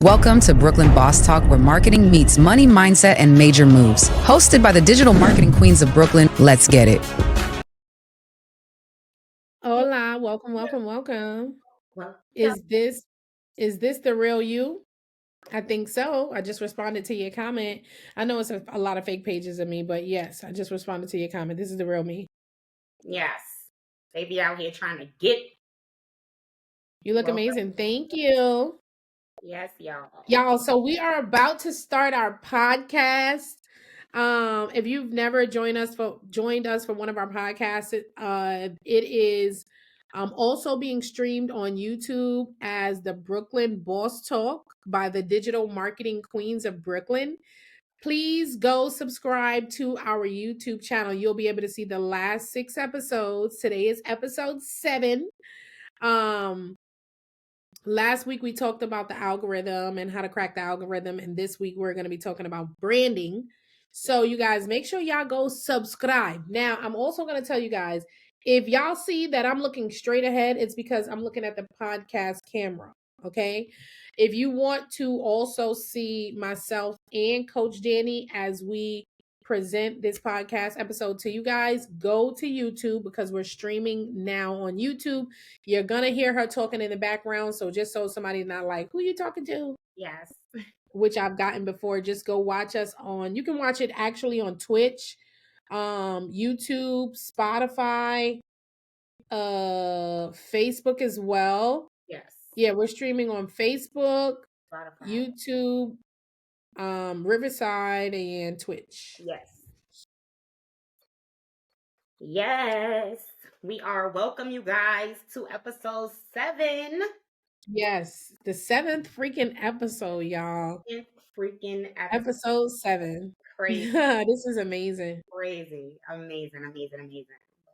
Welcome to Brooklyn Boss Talk, where marketing meets money mindset and major moves. Hosted by the digital marketing queens of Brooklyn. Let's get it. Hola, welcome. Well, Is this the real you? I think so. I just responded to your comment. I know it's a lot of fake pages of me, but yes, I just responded to your comment. This is the real me. yes. They be out here trying to get. You look Welcome. amazing. Thank you. Yes, y'all. Y'all, so we are about to start our podcast. If you've never joined us for one of our podcasts, it is also being streamed on YouTube as the Brooklyn Boss Talk by the Digital Marketing Queens of Brooklyn. Please go subscribe to our YouTube channel. You'll be able to see the last 6 episodes. Today is episode 7. Last week we talked about the algorithm and how to crack the algorithm, and this week we're going to be talking about branding. So you guys make sure y'all go subscribe. Now, I'm also going to tell you guys, if y'all see that I'm looking straight ahead, it's because I'm looking at the podcast camera, okay? If you want to also see myself and Coach Dannii as we present this podcast episode to you guys, go to YouTube because we're streaming now on YouTube. You're gonna hear her talking in the background, so just so somebody's not like, who you talking to? Yes. Which I've gotten before. Just go watch us on, you can watch it actually on Twitch, YouTube, Spotify, Facebook as well. Yes. Yeah, we're streaming on Facebook, Spotify. YouTube, Riverside, and Twitch. Yes. Yes. We are welcome you guys to episode 7. Yes, the 7th freaking episode, y'all. Freaking Episode 7. Crazy. This is amazing. Crazy. Amazing.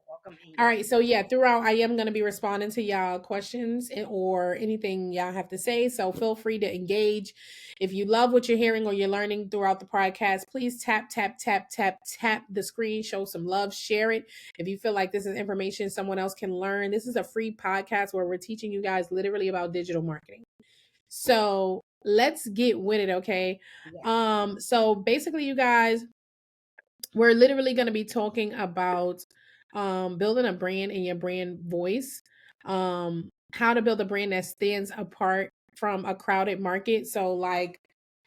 Welcome. All right, so yeah, throughout I am going to be responding to y'all questions or anything y'all have to say, so feel free to engage. If you love what you're hearing or you're learning throughout the podcast, please tap the screen, show some love, share it. If you feel like this is information someone else can learn, this is a free podcast where we're teaching you guys literally about digital marketing. So let's get with it, okay? Yeah. So basically, you guys, we're literally going to be talking about building a brand and your brand voice, how to build a brand that stands apart from a crowded market. So like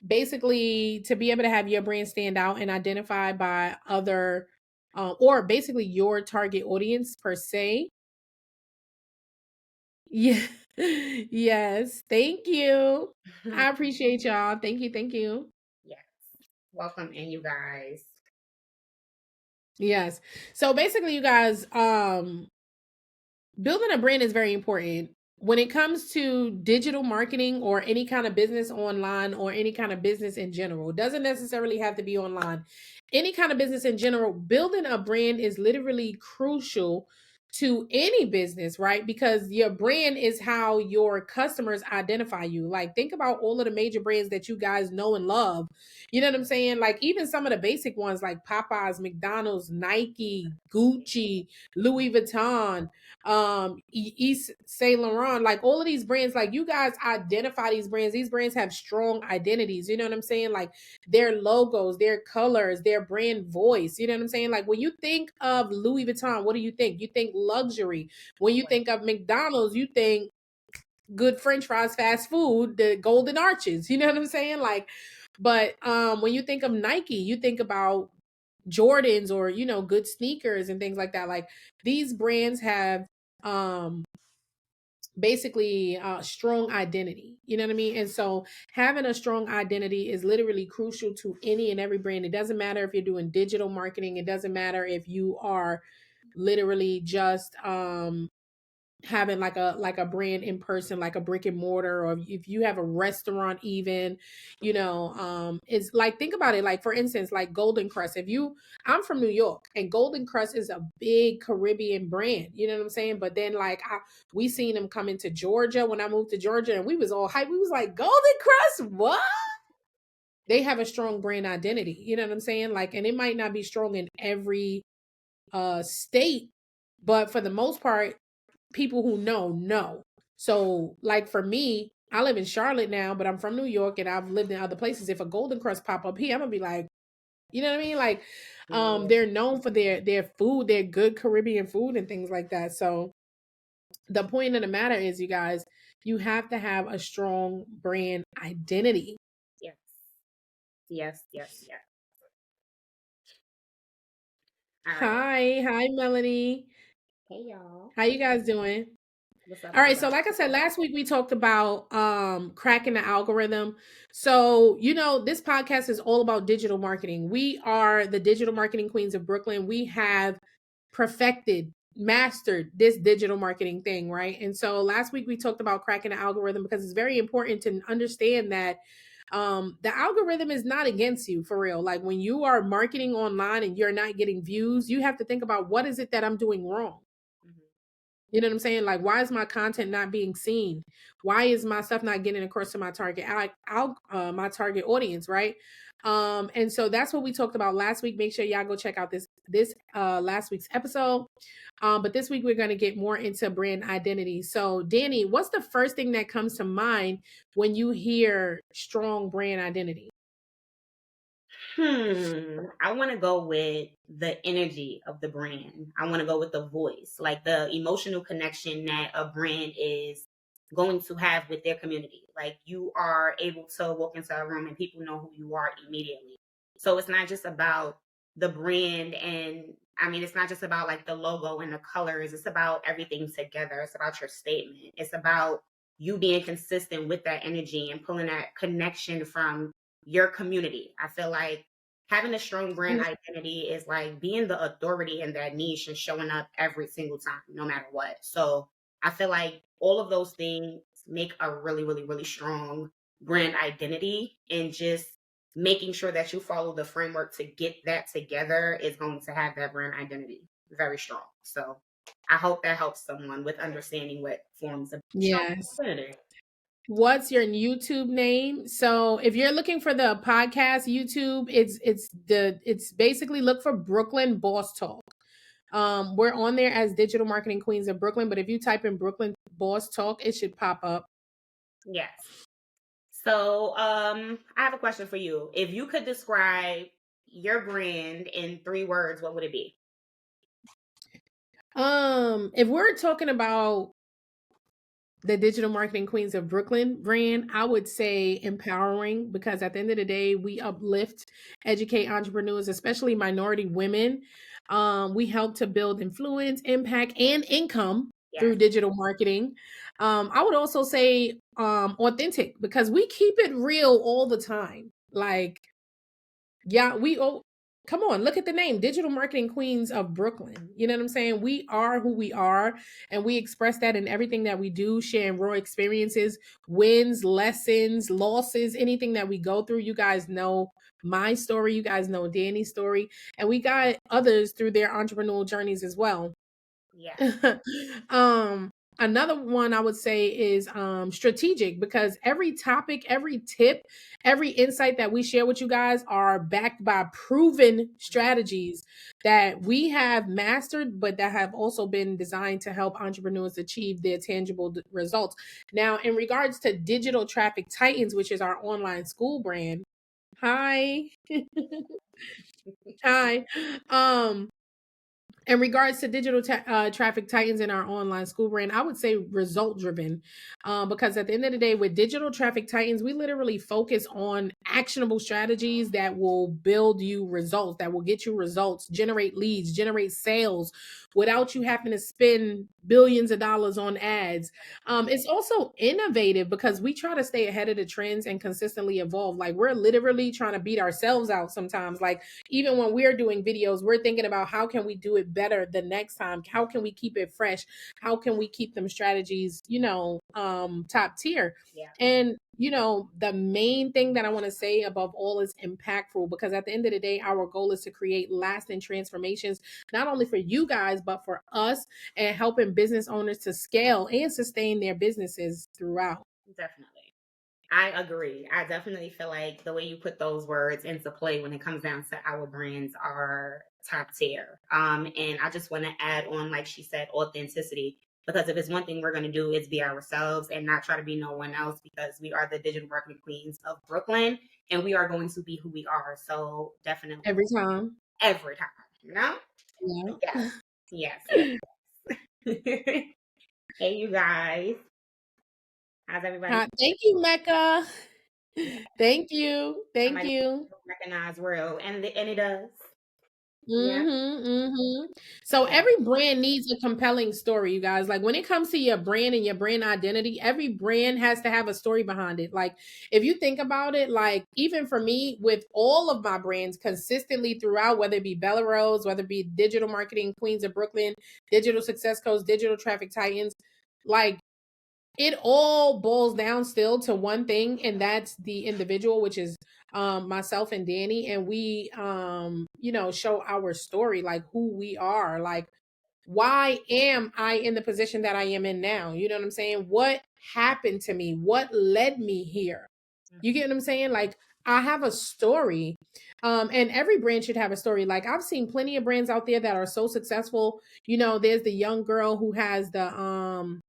basically to be able to have your brand stand out and identified by other or basically your target audience per se. Yeah. Yes. Thank you. I appreciate y'all. Thank you. Yes. Welcome in you guys. Yes. So basically, you guys, building a brand is very important. When it comes to digital marketing or any kind of business online or any kind of business in general, it doesn't necessarily have to be online. Any kind of business in general, building a brand is literally crucial to any business, right? Because your brand is how your customers identify you. Like, think about all of the major brands that you guys know and love. You know what I'm saying? Like, even some of the basic ones like Popeyes, McDonald's, Nike, Gucci, Louis Vuitton, East Saint Laurent, like all of these brands, like you guys identify these brands. These brands have strong identities. You know what I'm saying? Like their logos, their colors, their brand voice. You know what I'm saying? Like when you think of Louis Vuitton, what do you think? You think luxury. When you think of McDonald's, you think good French fries, fast food, the golden arches. You know what I'm saying? Like, but when you think of Nike, you think about Jordans or good sneakers and things like that. Like these brands have basically strong identity. You know what I mean? And so having a strong identity is literally crucial to any and every brand. It doesn't matter if you're doing digital marketing. It doesn't matter if you are literally just having like a brand in person, like a brick and mortar, or if you have a restaurant even, it's like, think about it, like for instance, like Golden Crust. I'm from New York, and Golden Crust is a big Caribbean brand, you know what I'm saying? But then like we seen them come into Georgia when I moved to Georgia, and we was all hyped. We was like, Golden Crust, what? They have a strong brand identity, you know what I'm saying? Like, and it might not be strong in every state, but for the most part, people who know. So like for me, I live in Charlotte now, but I'm from New York and I've lived in other places. If a Golden Crust pop up here, I'm gonna be like, you know what I mean? Like, Yeah. they're known for their food, their good Caribbean food and things like that. So the point of the matter is, you guys, you have to have a strong brand identity. Yes. Yes. Yes. Yes. All right. Hi, Melanie. Hey, y'all. How you guys doing? What's up, All right, so everybody? like I said last week, we talked about cracking the algorithm. So, this podcast is all about digital marketing. We are the digital marketing queens of Brooklyn. We have perfected, mastered this digital marketing thing, right? And so last week we talked about cracking the algorithm because it's very important to understand that the algorithm is not against you, for real. Like, when you are marketing online and you're not getting views, you have to think about, what is it that I'm doing wrong? Mhm. You know what I'm saying? Like, why is my content not being seen? Why is my stuff not getting across to my my target audience, right? And so that's what we talked about last week. Make sure y'all go check out this last week's episode. But this week we're going to get more into brand identity. So, Dannii, what's the first thing that comes to mind when you hear strong brand identity? I want to go with the energy of the brand. I want to go with the voice, like the emotional connection that a brand is going to have with their community. Like, you are able to walk into a room and people know who you are immediately. So it's not just about the brand, and I mean, it's not just about like the logo and the colors. It's about everything together. It's about your statement. It's about you being consistent with that energy and pulling that connection from your community. I feel like having a strong brand identity is like being the authority in that niche and showing up every single time, no matter what. So I feel like all of those things make a really, really, really strong brand identity, and just making sure that you follow the framework to get that together is going to have that brand identity very strong. So I hope that helps someone with understanding what forms a strong Yes. identity. What's your YouTube name? So if you're looking for the podcast YouTube, it's basically look for Brooklyn Boss Talk. We're on there as Digital Marketing Queens of Brooklyn, but if you type in Brooklyn Boss Talk, it should pop up. Yes. So, I have a question for you. If you could describe your brand in 3 words, what would it be? If we're talking about the Digital Marketing Queens of Brooklyn brand, I would say empowering, because at the end of the day, we uplift, educate entrepreneurs, especially minority women. We help to build influence, impact, and income through Yes. digital marketing. I would also say authentic, because we keep it real all the time. Like, yeah, come on, look at the name, Digital Marketing Queens of Brooklyn. You know what I'm saying? We are who we are, and we express that in everything that we do, sharing raw experiences, wins, lessons, losses, anything that we go through. You guys know my story, you guys know Danny's story, and we got others through their entrepreneurial journeys as well. Yes. um Another one I would say is strategic, because every topic, every tip, every insight that we share with you guys are backed by proven strategies that we have mastered, but that have also been designed to help entrepreneurs achieve their tangible results. Now, in regards to Digital Traffic Titans, which is our online school brand, hi. Hi. In regards to traffic titans in our online school brand, I would say result driven, because at the end of the day, with digital traffic titans, we literally focus on actionable strategies that will build you results, that will get you results, generate leads, generate sales without you having to spend billions of dollars on ads. It's also innovative because we try to stay ahead of the trends and consistently evolve. Like, we're literally trying to beat ourselves out sometimes. Like, even when we're doing videos, we're thinking about, how can we do it better the next time? How can we keep it fresh? How can we keep them strategies, top tier? Yeah. And the main thing that I want to say above all is impactful, because at the end of the day, our goal is to create lasting transformations, not only for you guys, but for us, and helping business owners to scale and sustain their businesses throughout. Definitely. I agree. I definitely feel like the way you put those words into play when it comes down to our brands are top tier. And I just want to add on, like she said, authenticity. Because if it's one thing we're going to do, it's be ourselves and not try to be no one else, because we are the digital marketing queens of Brooklyn and we are going to be who we are. So definitely Every time. every time, you know? Yeah. Yes. Hey, you guys. How's everybody? Thank you, Mecca. Yeah, Thank you. Thank somebody you. recognize real, and it does. Yeah. So Yeah. every brand needs a compelling story, you guys. Like when it comes to your brand and your brand identity, every brand has to have a story behind it. Like if you think about it, like even for me, with all of my brands consistently throughout, whether it be Bella Rose, whether it be digital marketing Queens of Brooklyn, digital success coach, digital traffic titans, like it all boils down still to one thing, and that's the individual, which is myself and Dannii, and we show our story, like who we are, like why am I in the position that I am in now? You know what I'm saying? What happened to me? What led me here? You get what I'm saying? Like I have a story. And every brand should have a story. Like I've seen plenty of brands out there that are so successful. There's the young girl who has the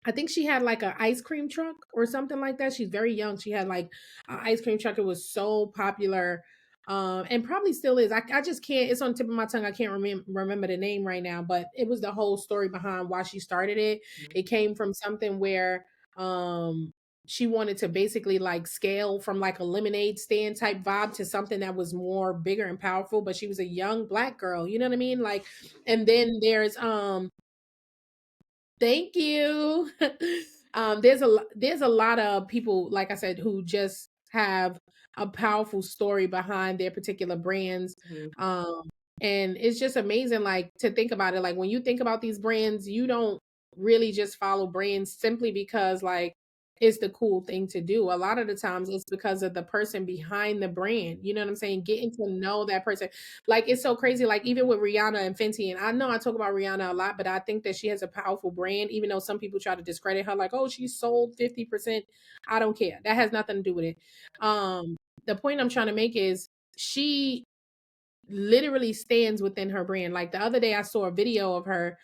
I think she had like an ice cream truck or something like that. She's very young. She had like an ice cream truck. It was so popular. And probably still is. I just can't, it's on the tip of my tongue. I can't remember the name right now, but it was the whole story behind why she started it. It came from something where she wanted to basically like scale from like a lemonade stand type vibe to something that was more bigger and powerful, but she was a young Black girl, you know what I mean? Like, and then there's thank you. There's a lot of people, like I said, who just have a powerful story behind their particular brands. Mhm. And it's just amazing, like to think about it. Like when you think about these brands, you don't really just follow brands simply because like it's the cool thing to do. A lot of the times it's because of the person behind the brand. You know what I'm saying? Getting to know that person. Like it's so crazy. Like even with Rihanna and Fenty, and I know I talk about Rihanna a lot, but I think that she has a powerful brand, even though some people try to discredit her, like, oh, she sold 50%. I don't care. That has nothing to do with it. The point I'm trying to make is she literally stands within her brand. Like the other day I saw a video of her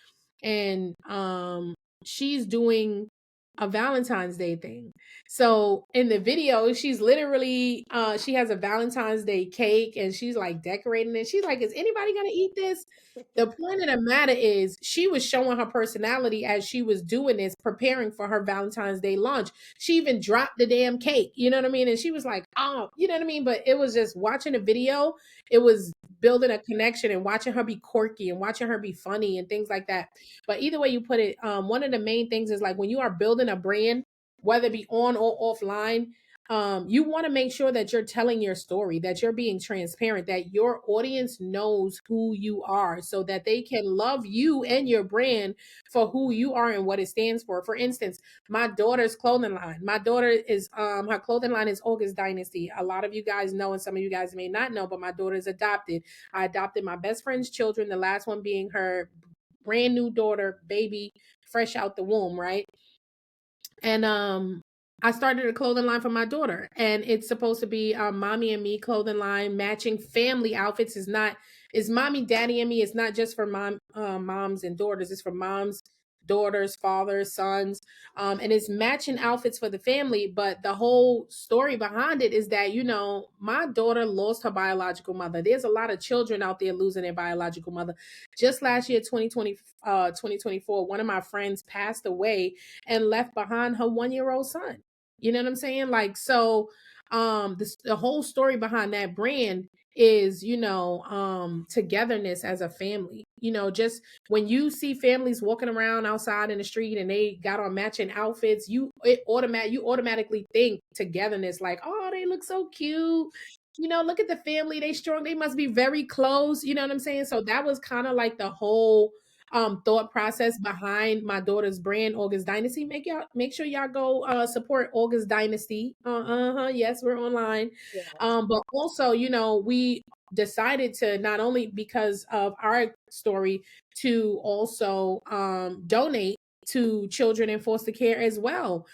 and she's doing a Valentine's Day thing. So in the video, she's literally she has a Valentine's Day cake and she's like decorating it. She's like, is anybody gonna eat this? The point of the matter is she was showing her personality as she was doing this, preparing for her Valentine's Day lunch. She even dropped the damn cake, you know what I mean? And she was like, oh, you know what I mean? But it was just watching a video, it was building a connection and watching her be quirky and watching her be funny and things like that. But either way you put it, one of the main things is like when you are building a brand, whether it be on or offline, you want to make sure that you're telling your story, that you're being transparent, that your audience knows who you are so that they can love you and your brand for who you are and what it stands for. For instance, my daughter's clothing line. My daughter is her clothing line is August Dynasty. A lot of you guys know and some of you guys may not know, but my daughter is adopted. I adopted my best friend's children, the last one being her brand new daughter, baby, fresh out the womb, right? And I started a clothing line for my daughter, and it's supposed to be mommy and me clothing line, matching family outfits. Is mommy, daddy, and me. It's not just for moms and daughters. It's for moms, daughters, fathers, sons, and it's matching outfits for the family. But the whole story behind it is that my daughter lost her biological mother. There's a lot of children out there losing their biological mother. Just last year, 2024, one of my friends passed away and left behind her 1-year-old son. You know what I'm saying? Like, so the whole story behind that brand is togetherness as a family. Just when you see families walking around outside in the street and they got on matching outfits, you automatically think togetherness, like, oh, they look so cute. Look at the family, they strong, they must be very close. You know what I'm saying? So that was kind of like the whole thought process behind my daughter's brand, August Dynasty. Make sure y'all go support August Dynasty. Yes, we're online. Yeah. But also, we decided to, not only because of our story, to also donate to children in foster care as well,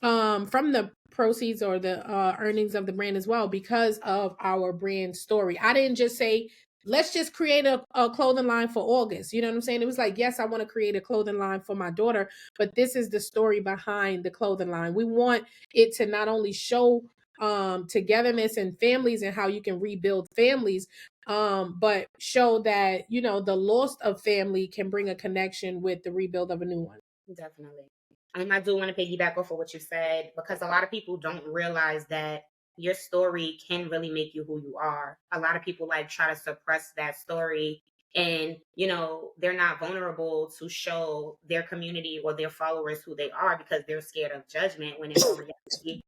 from the proceeds or the earnings of the brand as well, because of our brand story. I didn't just say let's just create a clothing line for August. You know what I'm saying? It was like, yes, I want to create a clothing line for my daughter, but this is the story behind the clothing line. We want it to not only show togetherness and families and how you can rebuild families, but show that, you know, the loss of family can bring a connection with the rebuild of a new one. Definitely. I do want to piggyback off of what you said, because a lot of people don't realize that your story can really make you who you are. A lot of people like try to suppress that story, and they're not vulnerable to show their community or their followers who they are because they're scared of judgment, when in all reality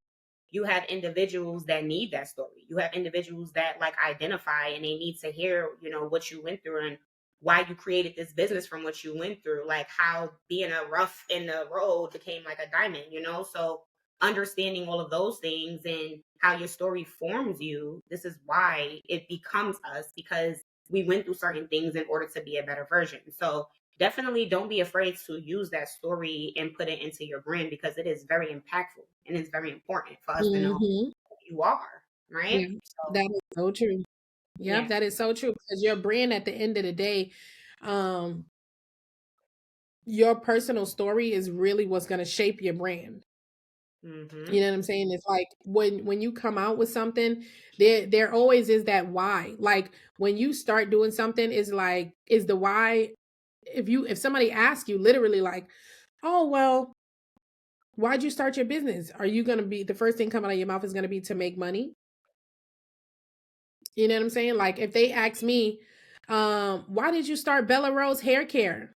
you have individuals that need that story. You have individuals that like identify and they need to hear, what you went through and why you created this business from what you went through, like how being a rough in the road became like a diamond. So understanding all of those things and how your story forms you, this is why it becomes us, because we went through certain things in order to be a better version. So definitely don't be afraid to use that story and put it into your brand, because it is very impactful and it's very important for us to know Mm-hmm. who you are, right? Yeah, So, that is so true. yeah. Yep, that is so true, because your brand at the end of the day, um, your personal story is really what's going to shape your brand. Mm-hmm. You know what I'm saying? It's like when you come out with something, there always is that why. Like when you start doing something, is like, is the why. If somebody asks you literally like, oh well, why'd you start your business? Are you gonna be the first thing coming out of your mouth is gonna be to make money? You know what I'm saying? Like if they ask me, why did you start Bella Rose Hair Care?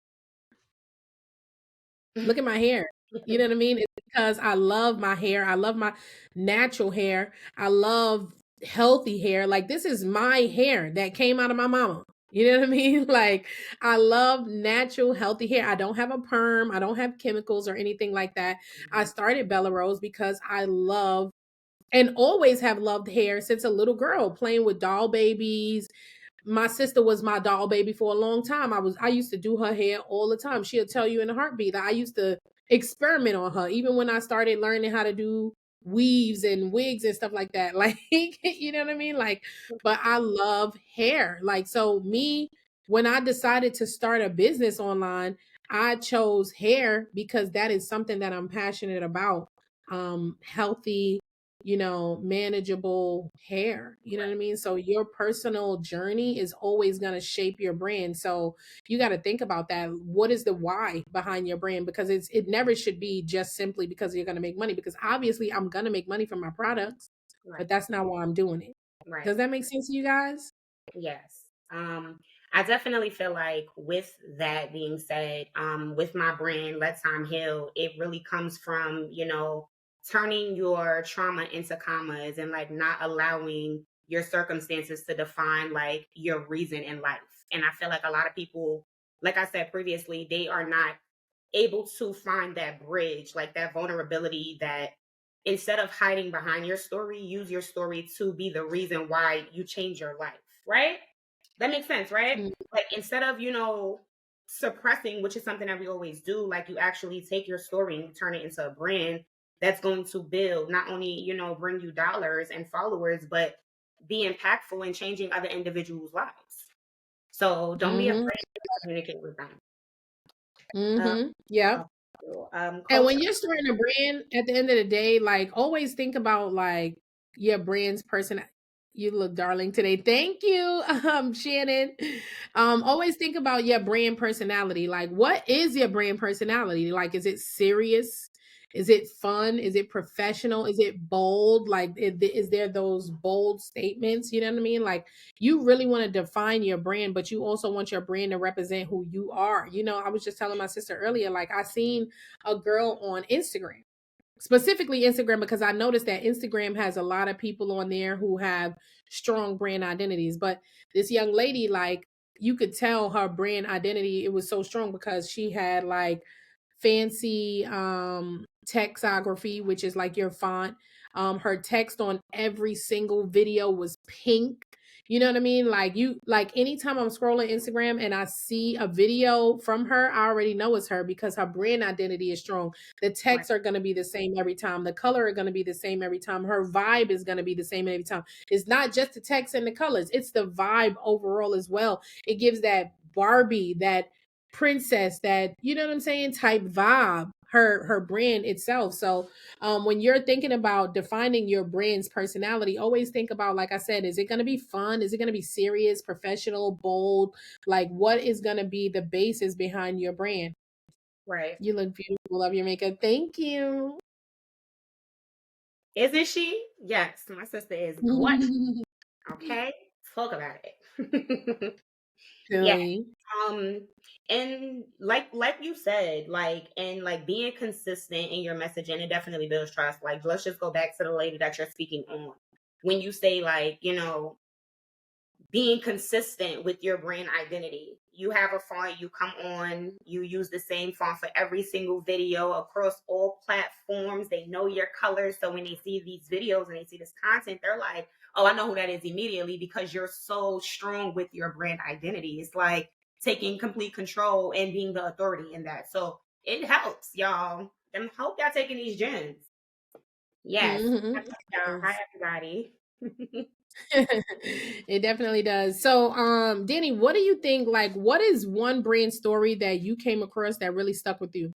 Look at my hair. You know what I mean? It's because I love my hair. I love my natural hair. I love healthy hair. Like this is my hair that came out of my mama. You know what I mean? Like I love natural healthy hair. I don't have a perm. I don't have chemicals or anything like that. I started Bella Rose because I love and always have loved hair since a little girl, playing with doll babies. My sister was my doll baby for a long time. I used to do her hair all the time. She'll tell you in a heartbeat that I used to experiment on her, even when I started learning how to do weaves and wigs and stuff like that. Like, you know what I mean? Like, but I love hair. Like, so me, when I decided to start a business online, I chose hair because that is something that I'm passionate about. Healthy, manageable hair. You know what I mean? So your personal journey is always going to shape your brand. So you got to think about that. What is the why behind your brand? Because it never should be just simply because you're going to make money. Because obviously I'm going to make money from my products, Right. but that's not why I'm doing it. Right. Does that make sense to you guys? Yes. I definitely feel like, with that being said, with my brand, Let Time Heal, it really comes from, turning your trauma into commas and like not allowing your circumstances to define like your reason in life. And I feel like a lot of people, like I said previously, they are not able to find that bridge, like that vulnerability, that instead of hiding behind your story, use your story to be the reason why you change your life, right? That makes sense, right? Mm. Like instead of, suppressing, which is something that we always do, like you actually take your story and you turn it into a brand that's going to build, not only, bring you dollars and followers, but be impactful in changing other individuals' lives. So don't be afraid Mm-hmm. to communicate with them. Mm-hmm. Yeah. And Coach. when you're starting a brand, at the end of the day, like always think about like your brand's person. You look darling today. Thank you, Shannon. Always think about your brand personality. Like, what is your brand personality? Like, is it serious? Is it fun? Is it professional? Is it bold? Like, is there those bold statements? You know what I mean? Like, you really want to define your brand, but you also want your brand to represent who you are. I was just telling my sister earlier, like, I seen a girl on Instagram, specifically Instagram, because I noticed that Instagram has a lot of people on there who have strong brand identities. But this young lady, like, you could tell her brand identity, it was so strong because she had like fancy textography, which is like your font. Her text on every single video was pink. You know what I mean? Like anytime I'm scrolling Instagram and I see a video from her, I already know it's her because her brand identity is strong. The Right. texts are going to be the same every time. The color are going to be the same every time. Her vibe is going to be the same every time. It's not just the text and the colors, it's the vibe overall as well. It gives that Barbie, that princess, that, you know what I'm saying, type vibe, her brand itself. So when you're thinking about defining your brand's personality, always think about, like I said, is it going to be fun? Is it going to be serious, professional, bold? Like, what is going to be the basis behind your brand? Right. You look beautiful. Love your makeup. Thank you. Isn't she? Yes, my sister is gorgeous. Okay, talk about it. Yeah. Really? Um, and like you said, like being consistent in your messaging, it definitely builds trust. Like, let's just go back to the lady that you're speaking on. When you say, like, being consistent with your brand identity. You have a font, you come on, you use the same font for every single video across all platforms. They know your colors. So when they see these videos and they see this content, they're like, oh, I know who that is immediately because you're so strong with your brand identity. It's like taking complete control and being the authority in that. So it helps, y'all. And hope y'all taking these gems. Yes. Mm-hmm. Hi, everybody. It definitely does. So, Dannii, what do you think? Like, what is one brand story that you came across that really stuck with you?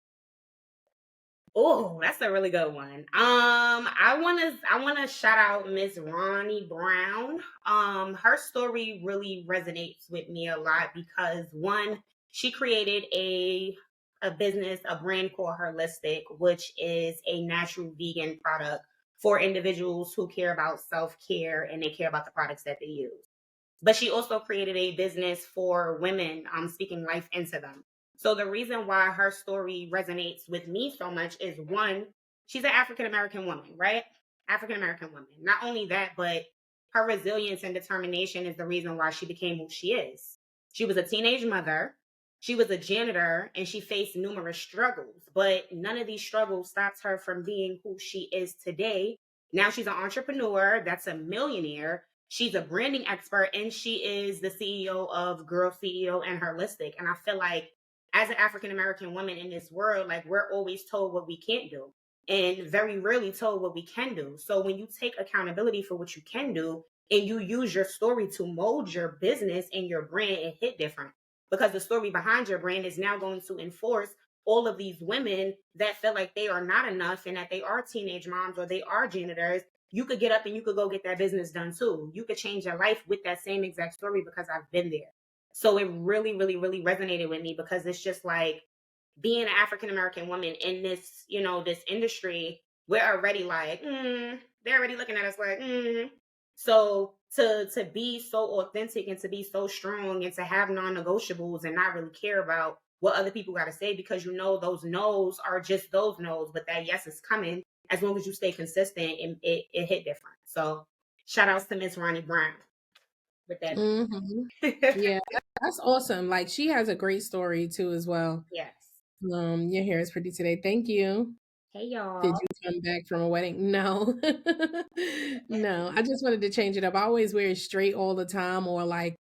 Oh, that's a really good one. I wanna shout out Miss Ronnie Brown. Her story really resonates with me a lot because one, she created a business, a brand called Holistic, which is a natural vegan product for individuals who care about self-care and they care about the products that they use. But she also created a business for women, speaking life into them. So the reason why her story resonates with me so much is one, she's an African American woman, right? African American woman. Not only that, but her resilience and determination is the reason why she became who she is. She was a teenage mother, she was a janitor, and she faced numerous struggles, but none of these struggles stopped her from being who she is today. Now she's an entrepreneur that's a millionaire. She's a branding expert and she is the CEO of Girl CEO and Holistic. And I feel like as an African American woman in this world, like we're always told what we can't do and very rarely told what we can do. So when you take accountability for what you can do and you use your story to mold your business and your brand, it hit different because the story behind your brand is now going to enforce all of these women that feel like they are not enough and that they are teenage moms or they are janitors. You could get up and you could go get that business done too. You could change your life with that same exact story because I've been there. So it really, really, really resonated with me because it's just like being an African American woman in this, this industry, we're already like, they're already looking at us like, So to be so authentic and to be so strong and to have non-negotiables and not really care about what other people got to say because those no's are just those no's, but that yes is coming as long as you stay consistent and it hit different. So shout outs to Miss Ronnie Brown with that. Mm-hmm. Yeah, that's awesome. Like, she has a great story too, as well. Yes. Your hair is pretty today. Thank you. Hey Did y'all. you come back from a wedding? No. No, I just wanted to change it up. I always wear it straight all the time or like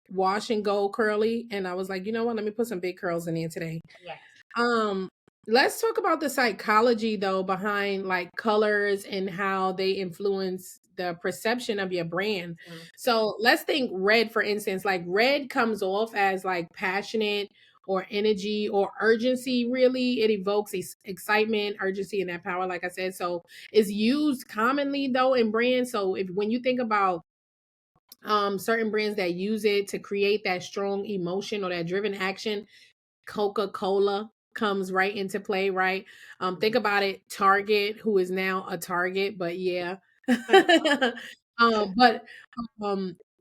wash and go curly. And I was like, you know what? Let me put some big curls in here today. Yes. Um, let's talk about the psychology though behind like colors and how they influence the perception of your brand. So let's think red, for instance. Like, red comes off as like passionate or energy or urgency. Really, it evokes excitement, urgency, and that power, like I said. So it's used commonly though in brands. So if when you think about certain brands that use it to create that strong emotion or that driven action, Coca-Cola comes right into play, right? Think about it, Target, who is now a Target, but yeah. But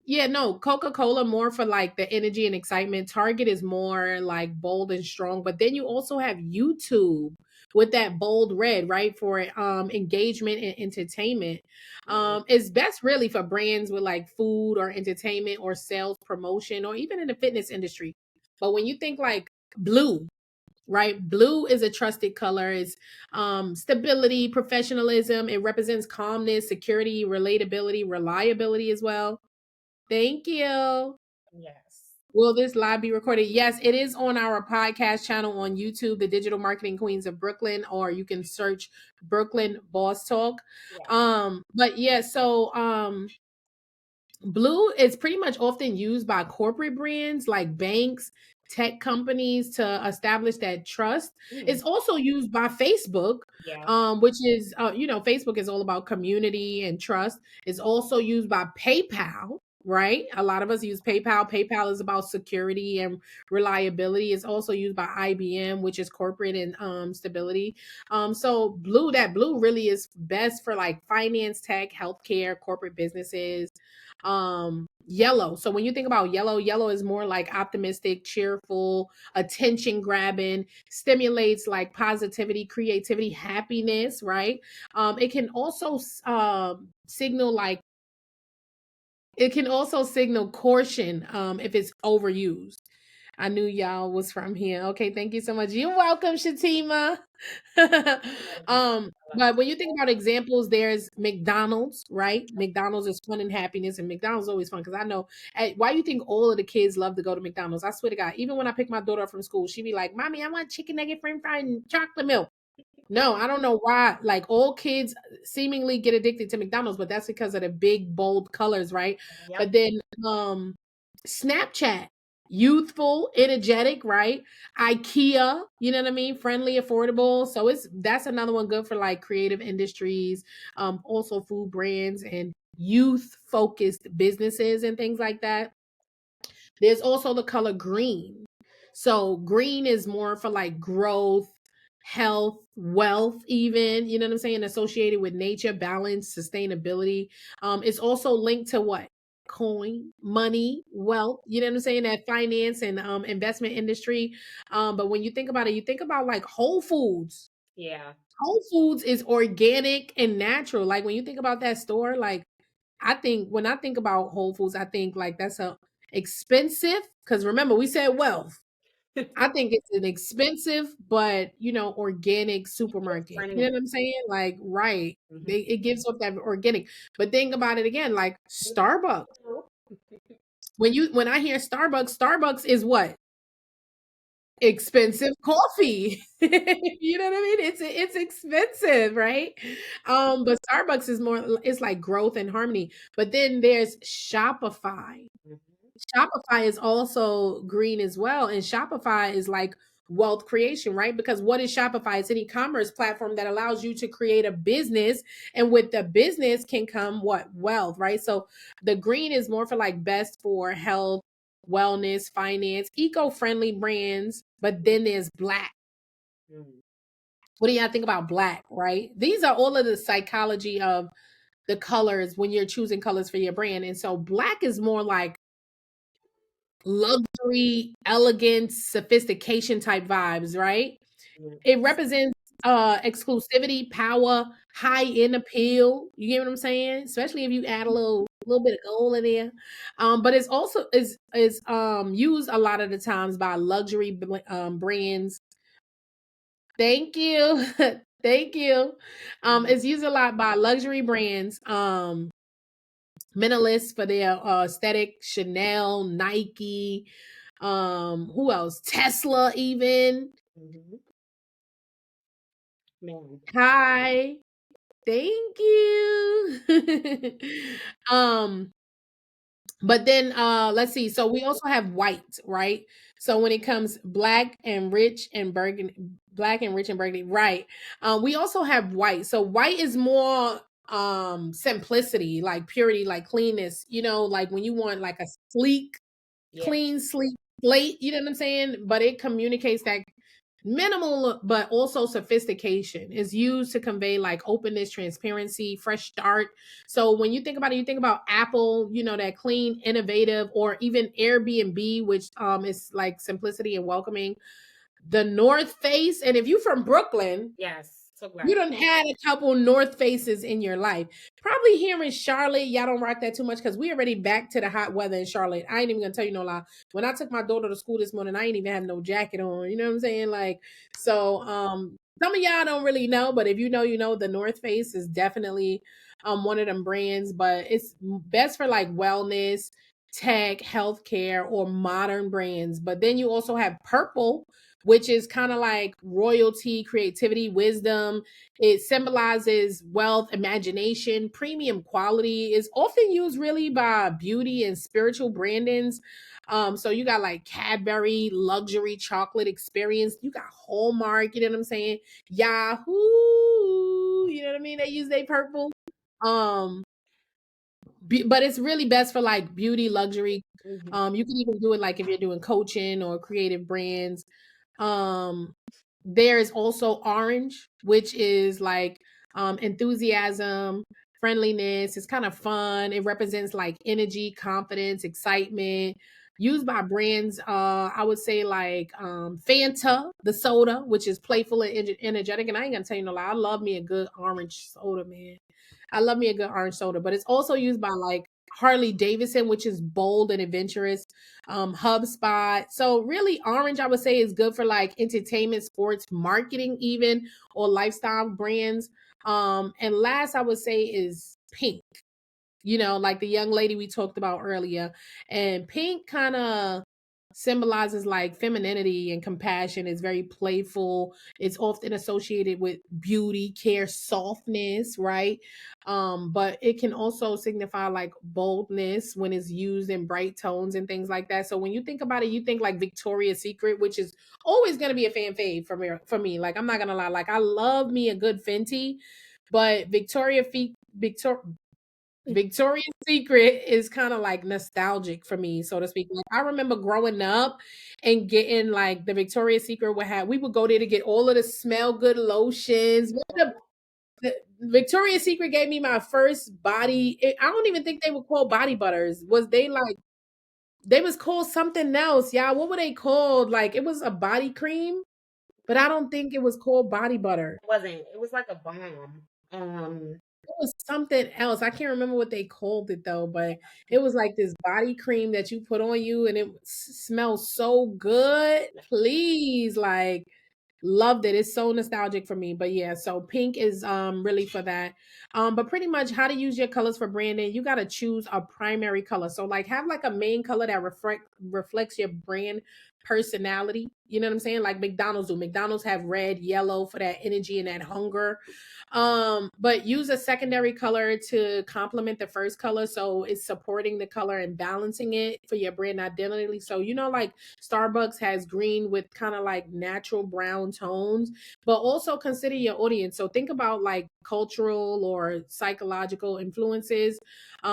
yeah, no, Coca-Cola more for like the energy and excitement. Target is more like bold and strong, but then you also have YouTube with that bold red, right? For engagement and entertainment. It's best really for brands with like food or entertainment or sales promotion or even in the fitness industry. But when you think like blue, right? Blue is a trusted color. It's stability, professionalism. It represents calmness, security, relatability, reliability as well. Thank you. Yes. Will this live be recorded? Yes, it is on our podcast channel on YouTube, The Digital Marketing Queens of Brooklyn, or you can search Brooklyn Boss Talk. Yeah. But yeah, so blue is pretty much often used by corporate brands like banks, tech companies to establish that trust. It's also used by Facebook, Yeah. which is, Facebook is all about community and trust. It's also used by PayPal, right? A lot of us use PayPal. PayPal is about security and reliability. It's also used by IBM, which is corporate and stability. So that blue really is best for like finance, tech, healthcare, corporate businesses. Yellow, so when you think about yellow is more like optimistic, cheerful, attention grabbing, stimulates like positivity, creativity, happiness, right? It can also signal like it can also signal caution if it's overused. I knew y'all was from here. Okay, thank you so much. You're welcome, Shatima. But when you think about examples, there's McDonald's, right? McDonald's is fun and happiness, and McDonald's is always fun because I know why you think all of the kids love to go to McDonald's. I swear to God, even when I pick my daughter up from school, she'd be like, "Mommy, I want chicken nugget, French fry, and chocolate milk." No, I don't know why. Like all kids seemingly get addicted to McDonald's, but that's because of the big bold colors, right? Yep. But then Snapchat, youthful, energetic, right? IKEA, you know what I mean? Friendly, affordable. So that's another one good for like creative industries, also food brands and youth focused businesses and things like that. There's also the color green. So green is more for like growth, health, wealth, even, you know what I'm saying, associated with nature, balance, sustainability. It's also linked to what? Coin, money, wealth, you know what I'm saying, that finance and investment industry. But when you think about it, you think about like Whole Foods. Yeah. Whole Foods is organic and natural. Like when you think about that store, like when I think about Whole Foods, I think like that's a expensive, because remember we said wealth. I think it's an expensive but organic supermarket. You know what I'm saying? Like, right. It gives off that organic. But think about it again, like Starbucks. When I hear Starbucks is what? Expensive coffee. You know what I mean? It's expensive, right? But Starbucks is more, it's like growth and harmony. But then there's Shopify. Shopify is also green as well. And Shopify is like wealth creation, right? Because what is Shopify? It's an e-commerce platform that allows you to create a business. And with the business can come what? Wealth, right? So the green is more for like best for health, wellness, finance, eco-friendly brands. But then there's black. What do y'all think about black, right? These are all of the psychology of the colors when you're choosing colors for your brand. And so black is more like luxury, elegance, sophistication type vibes, right? It represents exclusivity, power, high end appeal. You get what I'm saying? Especially if you add a little bit of gold in there. But it's also is used a lot of the times by luxury brands. Thank you. Thank you. It's used a lot by luxury brands. Minimalists for their aesthetic, Chanel, Nike, who else? Tesla, even. Man. Hi. Thank you. But then let's see. So we also have white, right? So when it comes black and rich and burgundy, right? We also have white. So white is more simplicity, like purity, like cleanness, like when you want like a sleek, clean, sleek slate, you know what I'm saying? But it communicates that minimal but also sophistication is used to convey like openness, transparency, fresh start. So when you think about it, you think about Apple, that clean, innovative, or even Airbnb, which is like simplicity and welcoming. The North Face, and if you're from Brooklyn, yes, So glad. You done had a couple North Faces in your life. Probably here in Charlotte, y'all don't rock that too much because we already back to the hot weather in Charlotte. I ain't even gonna tell you no lie. When I took my daughter to school this morning, I ain't even had no jacket on. You know what I'm saying? Like, so some of y'all don't really know, but if you know, you know the North Face is definitely one of them brands, but it's best for like wellness, tech, healthcare, or modern brands. But then you also have Purple, which is kind of like royalty, creativity, wisdom. It symbolizes wealth, imagination, premium quality. Is often used really by beauty and spiritual brandings. So you got like Cadbury luxury chocolate experience. You got Hallmark, you know what I'm saying? Yahoo, you know what I mean? They use they purple. Um, but it's really best for like beauty, luxury. You can even do it like if you're doing coaching or creative brands. Um, there is also orange, which is like enthusiasm, friendliness. It's kind of fun. It represents like energy, confidence, excitement. Used by brands, I would say like Fanta, the soda, which is playful and energetic. And I ain't gonna tell you no lie, I love me a good orange soda, man. I love me a good orange soda, but it's also used by like Harley Davidson, which is bold and adventurous. HubSpot. So really, orange I would say is good for like entertainment, sports, marketing, even or lifestyle brands. And last I would say is pink. You know, like the young lady we talked about earlier, and pink kind of symbolizes like femininity and compassion. It's very playful. It's often associated with beauty, care, softness, right? But it can also signify like boldness when it's used in bright tones and things like that. So when you think about it, you think like Victoria's Secret, which is always going to be a fan fave for me. Like I'm not gonna lie, like I love me a good Fenty, but Victoria's Secret is kind of like nostalgic for me, so to speak. Like I remember growing up and getting like the Victoria's Secret we would go there to get all of the smell good lotions. The Victoria's Secret gave me my first I don't even think they were called body butters. Was they like they was called something else? Yeah, what were they called? Like it was a body cream, but I don't think it was called body butter. It wasn't. It was like a bomb. Um, It was something else. I can't remember what they called it though, but it was like this body cream that you put on you and it smells so good. Please, like loved it. It's so nostalgic for me. But yeah, so pink is really for that. But pretty much how to use your colors for branding, you got to choose a primary color. So like have like a main color that reflects your brand personality. You know what I'm saying? Like McDonald's do. McDonald's have red, yellow for that energy and that hunger. But use a secondary color to complement the first color, so it's supporting the color and balancing it for your brand identity. So you know, like Starbucks has green with kind of like natural brown tones, but also consider your audience. So think about like cultural or psychological influences.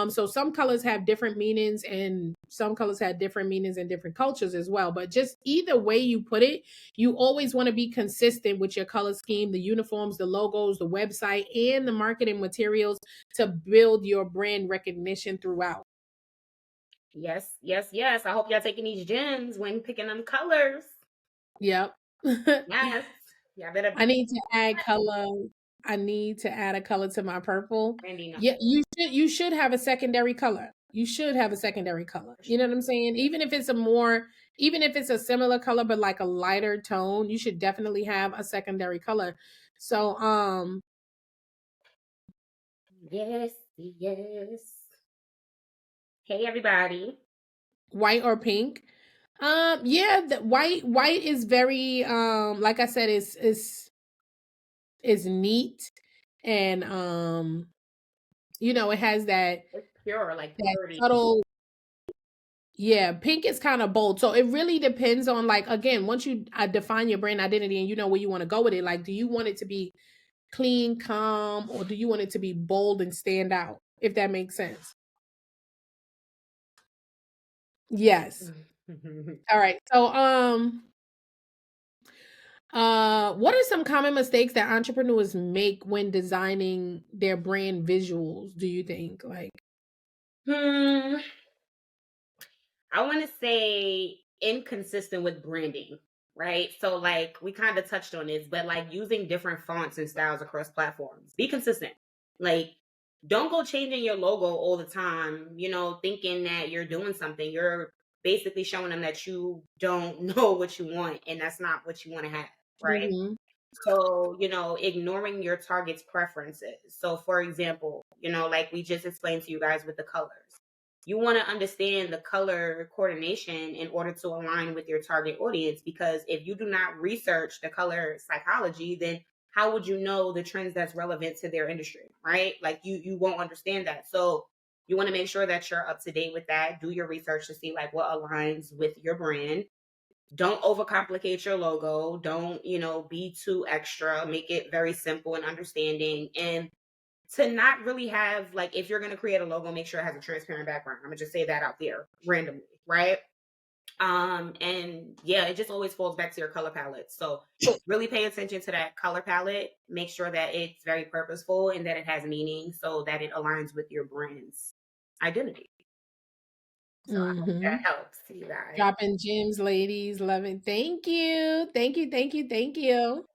So some colors have different meanings, and some colors have different meanings in different cultures as well. But just either way you put it, you always want to be consistent with your color scheme, the uniforms, the logos, the website, and the marketing materials to build your brand recognition throughout. yes, yes, yes. I hope y'all taking these gems when picking them colors. Yep. Yes. Y'all better I need to add color. I need to add a color to my purple. Brandy know. Yeah, you should have a secondary color. You should have a secondary color. You know what I'm saying? Even if it's a similar color but like a lighter tone, you should definitely have a secondary color. So Yes, yes. Hey everybody. white or pink. Yeah, the white is very like I said, is neat, and you know, it has It's pure, like that purity. subtle. Yeah, pink is kind of bold. So it really depends on like again, once you define your brand identity and you know where you want to go with it, like do you want it to be clean, calm, or do you want it to be bold and stand out? If that makes sense. Yes. All right. So what are some common mistakes that entrepreneurs make when designing their brand visuals, do you think? Like, Hmm. I want to say inconsistent with branding, right? So like we kind of touched on this, but like using different fonts and styles across platforms. Be consistent. Like don't go changing your logo all the time, thinking that you're doing something. You're basically showing them that you don't know what you want and that's not what you want to have, right? Mm-hmm. So, ignoring your target's preferences. So, for example, like we just explained to you guys with the colors, you want to understand the color coordination in order to align with your target audience. Because if you do not research the color psychology, then how would you know the trends that's relevant to their industry, right? Like you won't understand that. So, you want to make sure that you're up to date with that. Do your research to see like what aligns with your brand. Don't overcomplicate your logo. Don't, be too extra. Make it very simple and understanding. And to not really have, like, if you're going to create a logo, make sure it has a transparent background. I'm going to just say that out there randomly, right? And yeah, it just always falls back to your color palette. So really pay attention to that color palette. Make sure that it's very purposeful and that it has meaning so that it aligns with your brand's identity. So I hope Mm-hmm. that helps you guys. Dropping gems, ladies. Love it. Thank you. Thank you. Thank you. Thank you.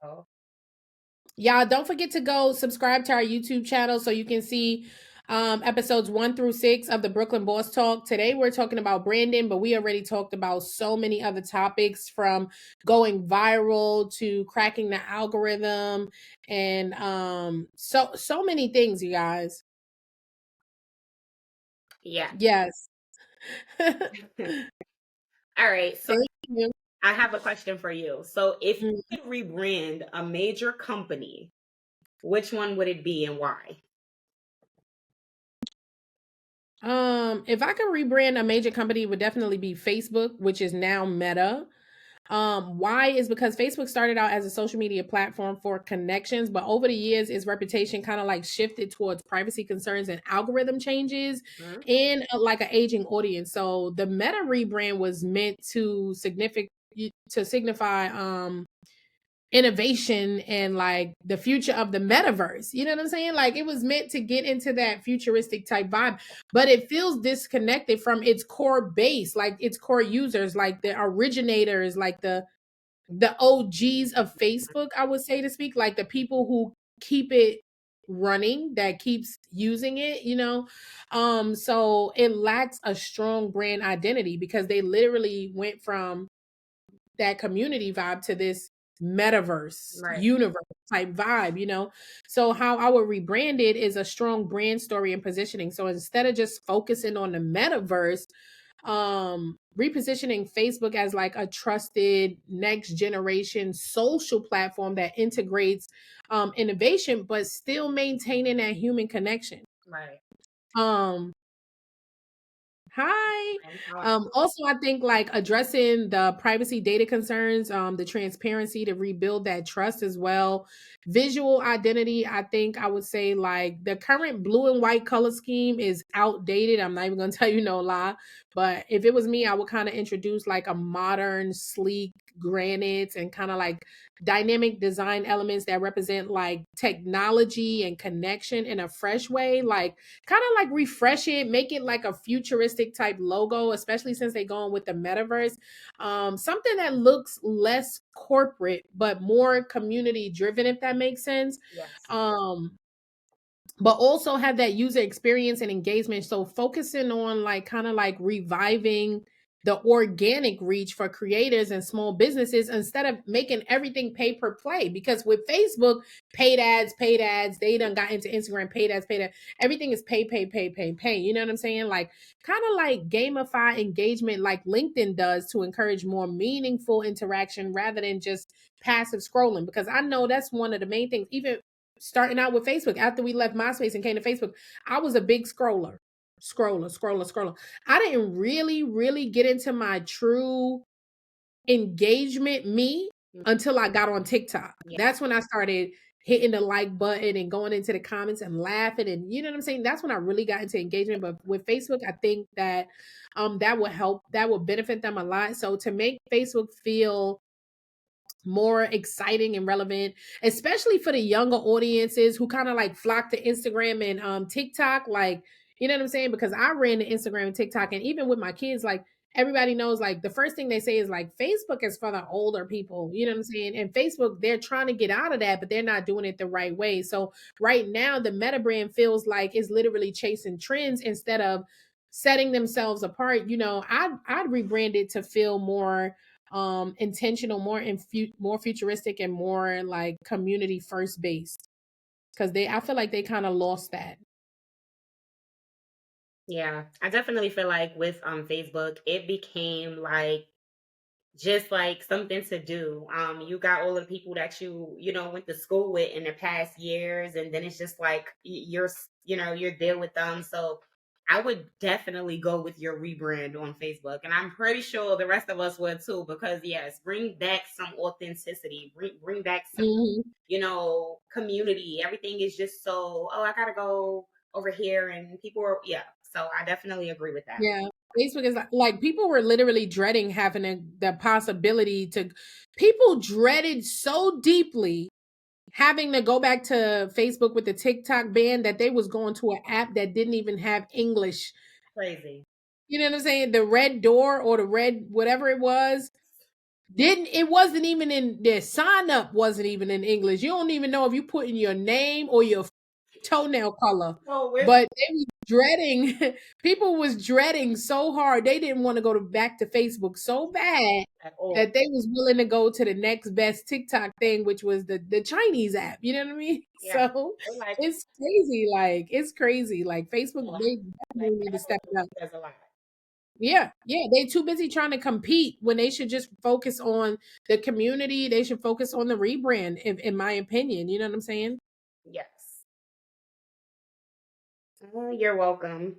Y'all, don't forget to go subscribe to our YouTube channel so you can see episodes 1 through 6 of the Brooklyn Boss Talk. Today we're talking about branding, but we already talked about so many other topics, from going viral to cracking the algorithm, and so many things, you guys. Yeah. Yes. All right. So Thank you. I have a question for you. So if you Mm. could rebrand a major company, which one would it be and why? If I could rebrand a major company, it would definitely be Facebook, which is now Meta. Why is because Facebook started out as a social media platform for connections, but over the years, its reputation kind of like shifted towards privacy concerns and algorithm changes, Hmm? and like an aging audience. So the Meta rebrand was meant to signify innovation and like the future of the metaverse. You know what I'm saying? Like it was meant to get into that futuristic type vibe, but it feels disconnected from its core base, like its core users, like the originators, like the OGs of Facebook, I would say, to speak, like the people who keep it running, that keeps using it. So it lacks a strong brand identity because they literally went from that community vibe to this metaverse Right. universe type vibe. So how I would rebrand it is a strong brand story and positioning. So instead of just focusing on the metaverse, repositioning Facebook as like a trusted next generation social platform that integrates innovation but still maintaining that human connection. Right. um Hi. And how Also, I think like addressing the privacy data concerns, the transparency to rebuild that trust as well. Visual identity, I think I would say like the current blue and white color scheme is outdated. I'm not even gonna tell you no lie. But if it was me, I would kind of introduce like a modern, sleek granites and kind of like dynamic design elements that represent like technology and connection in a fresh way. Like kind of like refresh it, make it like a futuristic type logo, especially since they're going with the metaverse. Something that looks less corporate but more community driven, if that makes sense. yes. um but also have that user experience and engagement. So focusing on like kind of like reviving the organic reach for creators and small businesses instead of making everything pay per play. Because with Facebook, paid ads, they done got into Instagram, paid ads. Everything is pay. You know what I'm saying? Like kind of like gamify engagement like LinkedIn does to encourage more meaningful interaction rather than just passive scrolling. Because I know that's one of the main things. Even starting out with Facebook, after we left MySpace and came to Facebook, I was a big scroller. I didn't really get into my true engagement until I got on TikTok. Yeah. That's when I started hitting the like button and going into the comments and laughing, and you know what I'm saying? That's when I really got into engagement. But with Facebook, I think that that will help, that will benefit them a lot. So to make Facebook feel more exciting and relevant, especially for the younger audiences who kind of like flock to Instagram and TikTok. Like, you know what I'm saying? Because I ran to Instagram and TikTok, and even with my kids, like everybody knows, like, the first thing they say is like Facebook is for the older people, you know what I'm saying? And Facebook, they're trying to get out of that, but they're not doing it the right way. So right now the meta brand feels like it's literally chasing trends instead of setting themselves apart. You know, I'd rebrand it to feel more intentional, more futuristic, and more like community first based, because they I feel like they kind of lost that. Yeah, I definitely feel like with Facebook, it became like just like something to do. You got all of the people that you know went to school with in the past years, and then it's just like you're there with them. So I would definitely go with your rebrand on Facebook, and I'm pretty sure the rest of us would too. Because yes, bring back some authenticity, bring back some Mhm. community. Everything is just so, oh, I gotta go over here, and people are, yeah. So I definitely agree with that. Yeah. Facebook is like people were literally dreading having the possibility to, people dreaded so deeply having to go back to Facebook with the TikTok ban that they was going to an app that didn't even have English. Crazy. You know what I'm saying? The red door or the red whatever it was, it wasn't even in their sign up, wasn't even in English. You don't even know if you put in your name or your toenail color. Oh, we're But they was dreading, people was dreading so hard. They didn't want to go back to Facebook so bad at all. that they was willing to go to the next best TikTok thing, which was the Chinese app. You know what I mean? Yeah. So We're like, it's crazy. Like it's crazy. Like Facebook, yeah, they like definitely need to that step it up. says a lot. Yeah, yeah. They too busy trying to compete when they should just focus on the community. They should focus on the rebrand, in my opinion. You know what I'm saying? Yes. You're welcome.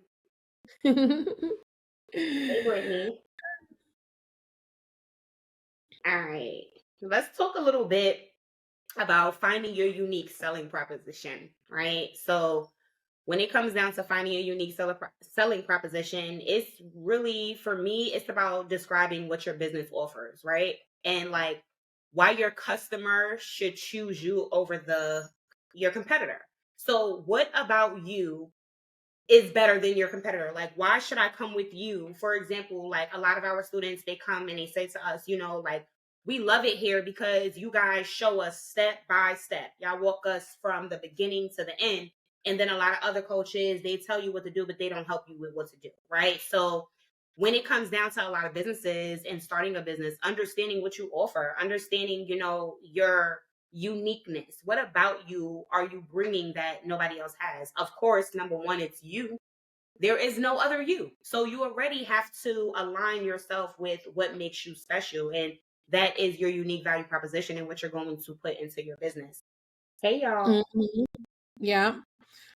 Hey, Brittany. All right. Let's talk a little bit about finding your unique selling proposition, right? So, when it comes down to finding a unique selling proposition, it's really, for me, it's about describing what your business offers, right? And like why your customer should choose you over your competitor. So, what about you is better than your competitor? Like, why should I come with you? For example, like a lot of our students, they come and they say to us, like, we love it here because you guys show us step by step. Y'all walk us from the beginning to the end. And then a lot of other coaches, they tell you what to do, but they don't help you with what to do, right? So when it comes down to a lot of businesses and starting a business, understanding what you offer, understanding, your uniqueness. What about you are you bringing that nobody else has? Of course, number one, it's you. There is no other you. So you already have to align yourself with what makes you special. And that is your unique value proposition and what you're going to put into your business. Hey, y'all. Mhm. Yeah.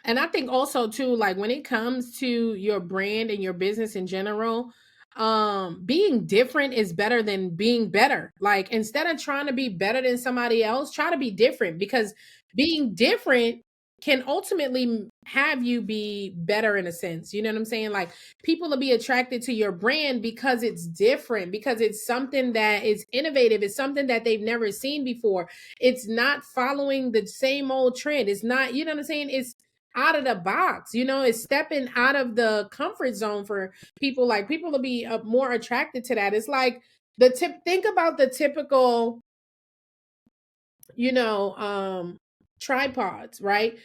And I think also too, like when it comes to your brand and your business in general, being different is better than being better. Like instead of trying to be better than somebody else, try to be different, because being different can ultimately have you be better in a sense. You know what I'm saying? Like people will be attracted to your brand because it's different, because it's something that is innovative, it's something that they've never seen before. It's not following the same old trend. It's not, you know what I'm saying? It's out of the box, it's stepping out of the comfort zone for people. Like people will be more attracted to that. It's like think about the typical, you know um tripods, right?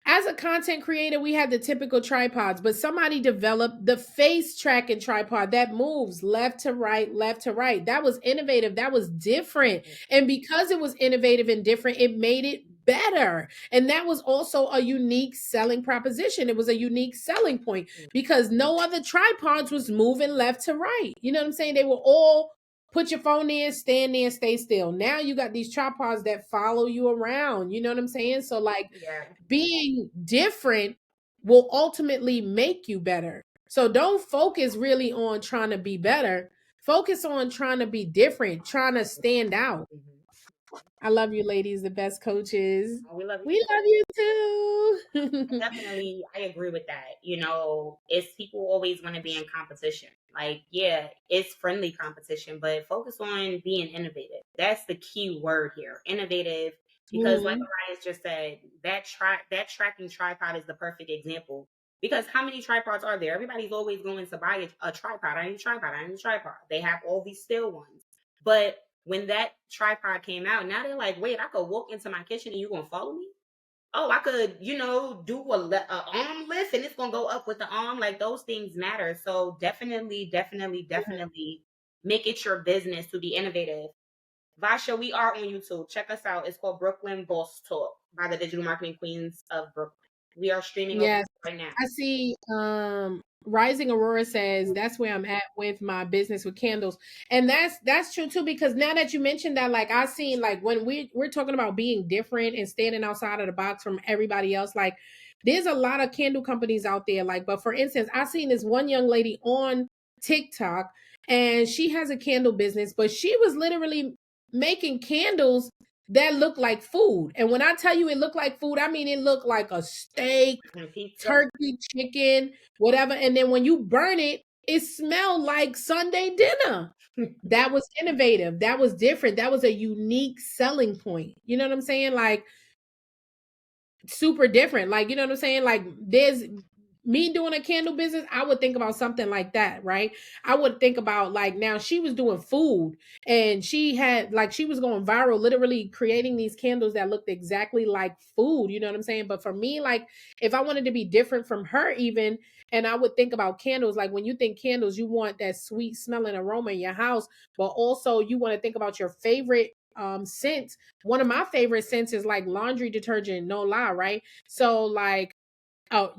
As a content creator, we have the typical tripods, but somebody developed the face tracking tripod that moves left to right, left to right. That was innovative. That was different. And because it was innovative and different, it made it better. And that was also a unique selling proposition. It was a unique selling point because no other tripods was moving left to right. You know what I'm saying? They were all put your phone in, stand there, stay still. Now you got these tripods that follow you around. You know what I'm saying? So like Yeah. being different will ultimately make you better. So don't focus really on trying to be better. Focus on trying to be different, trying to stand out. Mhm. I love you, ladies, the best coaches. Oh, we love you We too. love you too. Definitely, I agree with that. It's people always want to be in competition. Like, yeah, it's friendly competition, but focus on being innovative. That's the key word here, innovative. Because, like Mhm. Aariah just said, that tracking tripod is the perfect example. Because how many tripods are there? Everybody's always going to buy a tripod. I need a tripod. I need a tripod. They have all these still ones. But when that tripod came out, now they're like, wait, I could walk into my kitchen and you're going to follow me? Oh, I could, do a arm lift and it's going to go up with the arm. Like those things matter. So definitely make it your business to be innovative. Vasha, we are on YouTube. Check us out. It's called Brooklyn Boss Talk by the Digital Marketing Queens of Brooklyn. We are streaming Yes, right now. I see. Rising Aurora says that's where I'm at with my business with candles, and that's true too. Because now that you mentioned that, like I seen, like when we're talking about being different and standing outside of the box from everybody else, like there's a lot of candle companies out there. Like, but for instance, I seen this one young lady on TikTok, and she has a candle business, but she was literally making candles that look like food. And when I tell you it looked like food, I mean it looked like a steak, turkey, chicken, whatever. And then when you burn it, it smelled like Sunday dinner. That was innovative. That was different. That was a unique selling point. You know what I'm saying? Like super different. Like, you know what I'm saying? Like there's me doing a candle business, I would think about something like that, right? I would think about like now she was doing food and she had like she was going viral, literally creating these candles that looked exactly like food, you know what I'm saying? But for me, like if I wanted to be different from her, even, and I would think about candles, like when you think candles, you want that sweet smelling aroma in your house, but also you want to think about your favorite scents. One of my favorite scents is like laundry detergent, no lie, right? So like I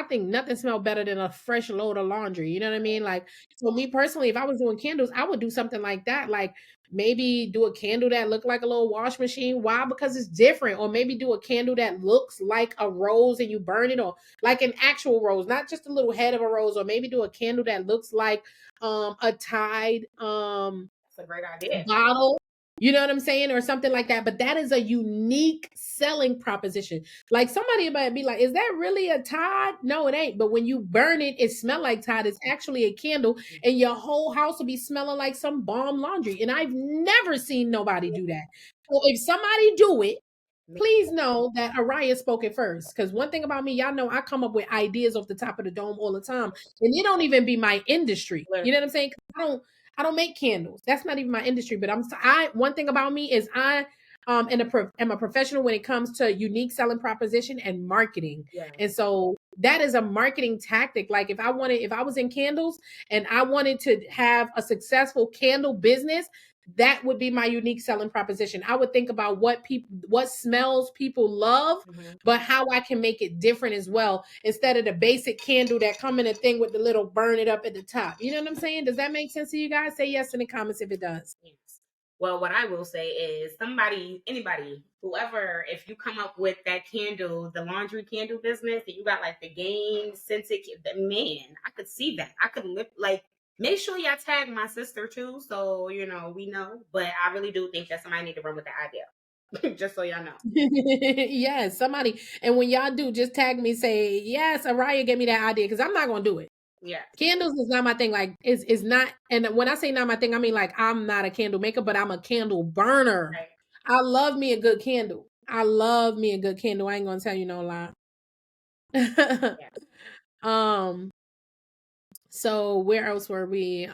think nothing smells better than a fresh load of laundry. You know what I mean? Like, so me personally, if I was doing candles, I would do something like that. Like maybe do a candle that looked like a little wash machine. Why? Because it's different. Or maybe do a candle that looks like a rose and you burn it, or like an actual rose, not just a little head of a rose. Or maybe do a candle that looks like a Tide That's a great idea. bottle. You know what I'm saying? Or something like that. But that is a unique selling proposition. Like somebody might be like, is that really a Tide? No, it ain't. But when you burn it, it smell like Tide. It's actually a candle, and your whole house will be smelling like some bomb laundry. And I've never seen nobody do that. So if somebody do it, please know that Aariah spoke it first. Because one thing about me, y'all know I come up with ideas off the top of the dome all the time. And it don't even be my industry. You know what I'm saying? I don't make candles. That's not even my industry. But one thing about me is I am a professional when it comes to unique selling proposition and marketing. Yeah. And so that is a marketing tactic. Like if I was in candles and I wanted to have a successful candle business, that would be my unique selling proposition. I would think about what smells people love, but how I can make it different as well, instead of the basic candle that come in a thing with the little burn it up at the top. You know what I'm saying? Does that make sense to you guys? Say yes in the comments if it does. Yes. Well, what I will say is anybody, whoever, if you come up with that candle, the laundry candle business, and you got like the game, scented, man, I could see that. I could live like. Make sure y'all tag my sister too, so we know. But I really do think that somebody need to run with the idea, just so y'all know. Yes, somebody. And when y'all do, just tag me. Say yes, Aariah gave me that idea, because I'm not gonna do it. Yeah, candles is not my thing. Like it's not. And when I say not my thing, I mean like I'm not a candle maker, but I'm a candle burner. right. I love me a good candle. I ain't gonna tell you no lie. Yeah. So where else were we?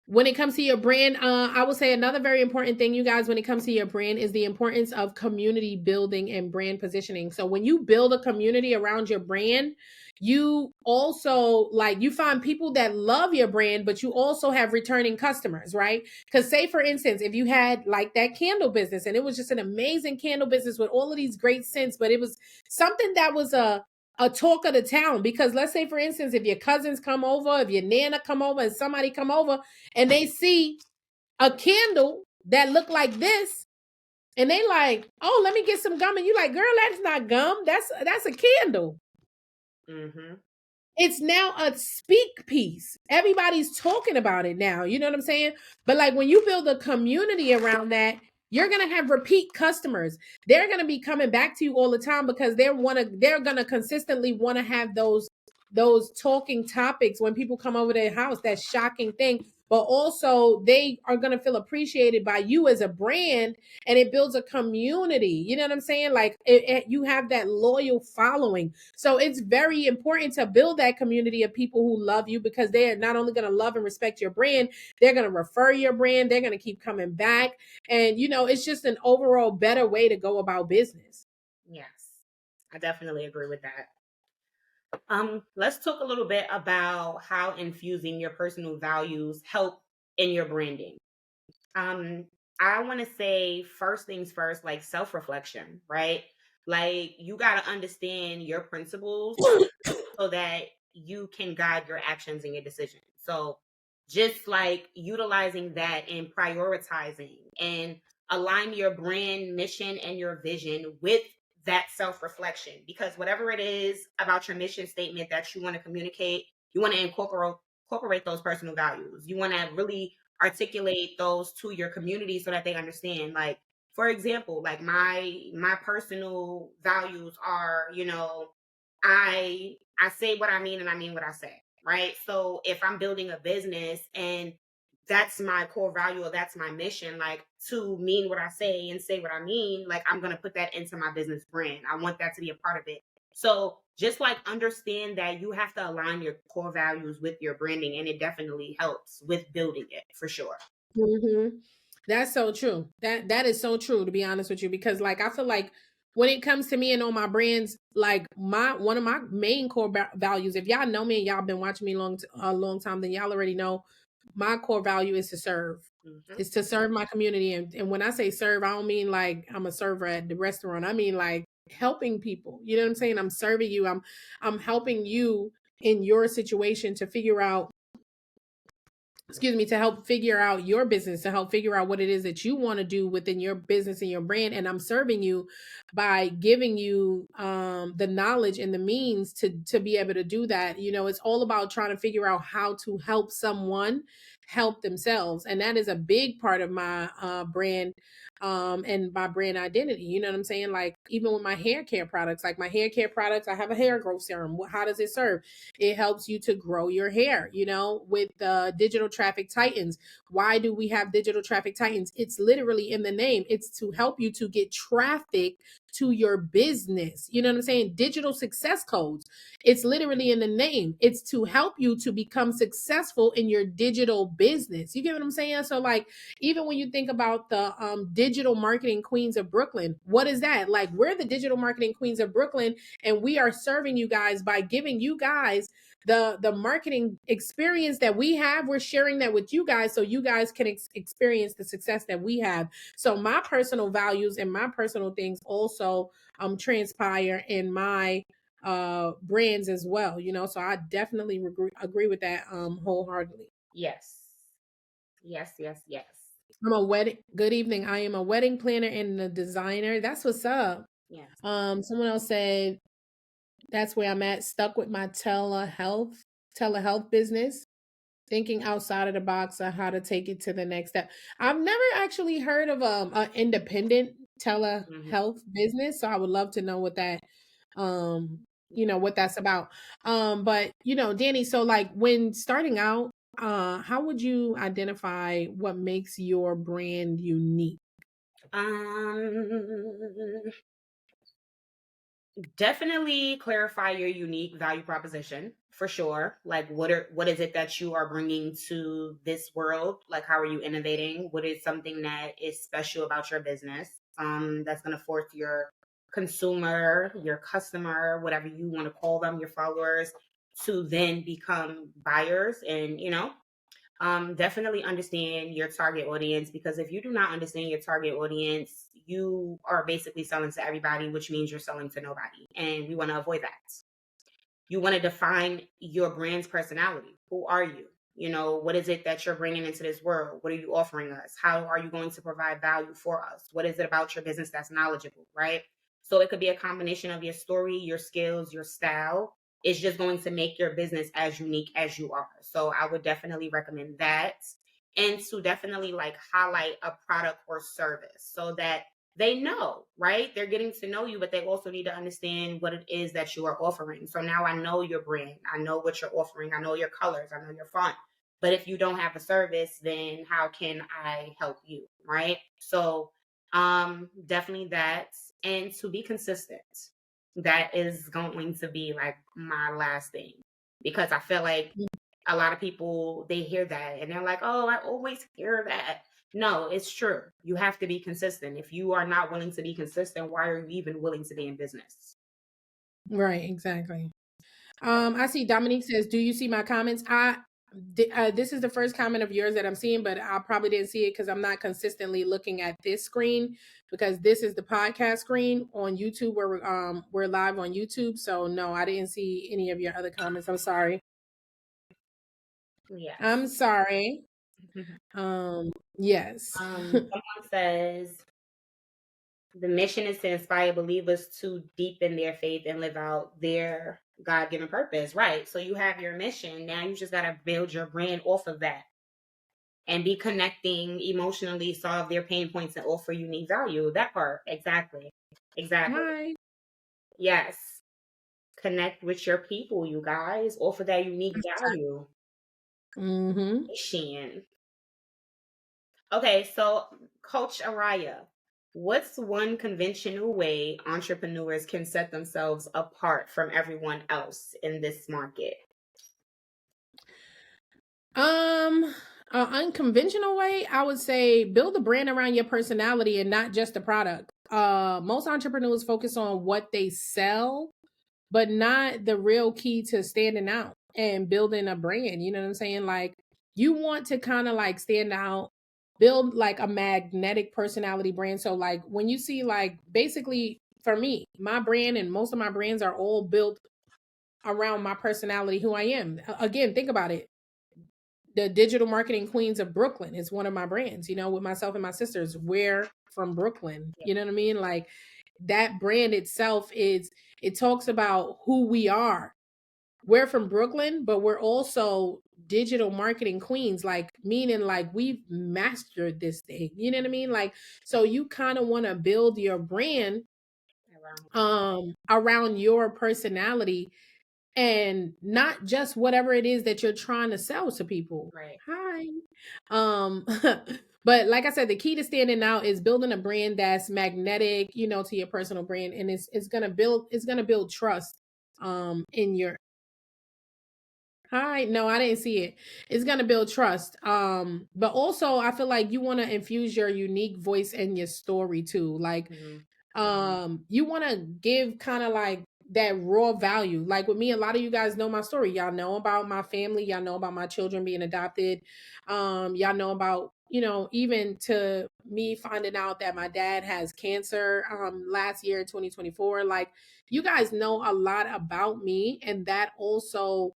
When it comes to your brand, I would say another very important thing, you guys, when it comes to your brand, is the importance of community building and brand positioning. So when you build a community around your brand, you also you find people that love your brand, but you also have returning customers, right? Because say, for instance, if you had like that candle business and it was just an amazing candle business with all of these great scents, but it was something that was a talk of the town. Because let's say, for instance, if your cousins come over, if your nana come over, and somebody come over and they see a candle that look like this, and they like, oh, let me get some gum, and you like, girl, that's not gum, that's a candle. It's now a speak piece. Everybody's talking about it now. You know what I'm saying? But like when you build a community around that, you're going to have repeat customers. They're going to be coming back to you all the time, because they're going to consistently want to have those talking topics when people come over their house, that shocking thing. but also they are going to feel appreciated by you as a brand, and it builds a community. You know what I'm saying? Like you have that loyal following. So it's very important to build that community of people who love you, because they are not only going to love and respect your brand, they're going to refer your brand, they're going to keep coming back. And, it's just an overall better way to go about business. Yes, I definitely agree with that. Let's talk a little bit about how infusing your personal values help in your branding. I want to say first things first, like self-reflection, right? Like you got to understand your principles so that you can guide your actions and your decisions. So just like utilizing that and prioritizing and align your brand mission and your vision with that self-reflection, because whatever it is about your mission statement that you want to communicate, you want to incorporate those personal values. You want to really articulate those to your community so that they understand. Like, for example, like my personal values are, I say what I mean and I mean what I say, right? So if I'm building a business and that's my core value or that's my mission, like to mean what I say and say what I mean, like I'm going to put that into my business brand. I want that to be a part of it. So just like understand that you have to align your core values with your branding, and it definitely helps with building it for sure. Mm-hmm. That's so true. That is so true, to be honest with you, because like I feel like when it comes to me and on my brands, like one of my main core values, if y'all know me and y'all been watching me a long time, then y'all already know my core value is to serve. Mm-hmm. Is to serve my community, and when I say serve, I don't mean like I'm a server at the restaurant. I mean like helping people. You know what I'm saying? I'm serving you. I'm helping you in your situation to figure out, to help figure out your business, to help figure out what it is that you want to do within your business and your brand. And I'm serving you by giving you the knowledge and the means to be able to do that. It's all about trying to figure out how to help someone help themselves. And that is a big part of my brand and my brand identity. You know what I'm saying? Like even with my hair care products, I have a hair growth serum. How does it serve? It helps you to grow your hair, with digital traffic titans. Why do we have digital traffic titans? It's literally in the name. It's to help you to get traffic to your business. You know what I'm saying? Digital success codes. It's literally in the name. It's to help you to become successful in your digital business. You get what I'm saying? So like, even when you think about the digital marketing queens of Brooklyn, what is that? Like, we're the digital marketing queens of Brooklyn, and we are serving you guys by giving you guys the marketing experience that we have. We're sharing that with you guys so you guys can experience the success that we have. So my personal values and my personal things also transpire in my brands as well, so I definitely agree with that wholeheartedly. Yes. Yes, yes, yes. Good evening. I am a wedding planner and a designer. That's what's up. Yes. Someone else said that's where I'm at, stuck with my telehealth business, thinking outside of the box on how to take it to the next step. I've never actually heard of an independent telehealth business, so I would love to know what that what that's about. But Dannii, so like when starting out, how would you identify what makes your brand unique? Definitely clarify your unique value proposition for sure. Like what is it that you are bringing to this world? Like how are you innovating? What is something that is special about your business? That's going to force your consumer, your customer, whatever you want to call them, your followers, to then become buyers. And definitely understand your target audience, because if you do not understand your target audience, you are basically selling to everybody, which means you're selling to nobody. And we want to avoid that. You want to define your brand's personality. Who are you? What is it that you're bringing into this world? What are you offering us? How are you going to provide value for us? What is it about your business that's knowledgeable, right? So it could be a combination of your story, your skills, your style. It's just going to make your business as unique as you are. So I would definitely recommend that. And to definitely like highlight a product or service so that they know, right? They're getting to know you, but they also need to understand what it is that you are offering. So now I know your brand. I know what you're offering. I know your colors. I know your font. But if you don't have a service, then how can I help you? Right. So definitely that. And to be consistent. That is going to be like my last thing. Because I feel like a lot of people, they hear that and they're like, oh, I always hear that. No, it's true. You have to be consistent. If you are not willing to be consistent, why are you even willing to be in business? Right, exactly. I see Dominique says, "Do you see my comments?" This is the first comment of yours that I'm seeing, but I probably didn't see it because I'm not consistently looking at this screen because this is the podcast screen on YouTube where we're live on YouTube. So no, I didn't see any of your other comments. I'm sorry. Yes. I'm sorry. Yes. Someone says the mission is to inspire believers to deepen their faith and live out their God-given purpose. Right. So you have your mission. Now you just got to build your brand off of that and be connecting emotionally, solve their pain points, and offer unique value. That part. Exactly. Exactly. Hi. Yes. Connect with your people, you guys. Offer that unique value. Mm-hmm. Mission. Okay, so Coach Aariah, what's one conventional way entrepreneurs can set themselves apart from everyone else in this market? An unconventional way, I would say build a brand around your personality and not just the product. Most entrepreneurs focus on what they sell, but not the real key to standing out and building a brand. You know what I'm saying? Like you want to kind of like stand out, build like a magnetic personality brand. So like when you see like basically for me, my brand and most of my brands are all built around my personality, who I am. Again, think about it. The Digital Marketing Queens of Brooklyn is one of my brands, you know, with myself and my sisters. We're from Brooklyn. You know what I mean? Like that brand itself it talks about who we are. We're from Brooklyn, but we're also digital marketing queens, like meaning like we've mastered this thing. You know what I mean? Like, so you kind of want to build your brand around your personality and not just whatever it is that you're trying to sell to people. Right. Hi. But like I said, the key to standing out is building a brand that's magnetic, you know, to your personal brand, and it's gonna build trust in your hi. No, I didn't see it. It's gonna build trust. But also I feel like you want to infuse your unique voice and your story too. Like you want to give kind of like that raw value. Like with me, a lot of you guys know my story. Y'all know about my family, y'all know about my children being adopted. Y'all know about, you know, even to me finding out that my dad has cancer last year in 2024. Like you guys know a lot about me, and that also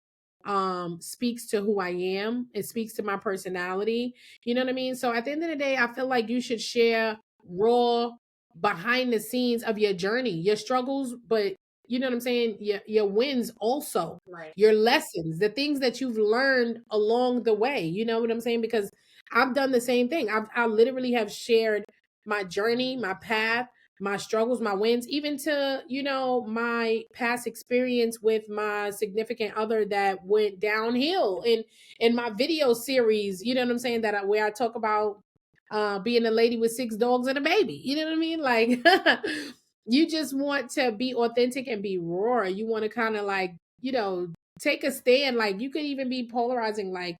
speaks to who I am. It speaks to my personality. You know what I mean? So at the end of the day, I feel like you should share raw behind the scenes of your journey, your struggles, but you know what I'm saying? Your wins also, Right. your lessons, the things that you've learned along the way. You know what I'm saying? Because I've done the same thing. I literally have shared my journey, my path, my struggles, my wins, even to, you know, my past experience with my significant other that went downhill in my video series, you know what I'm saying? Where I talk about being a lady with 6 dogs and a baby. You know what I mean? Like you just want to be authentic and be raw. You want to kind of like, you know, take a stand. Like you could even be polarizing, like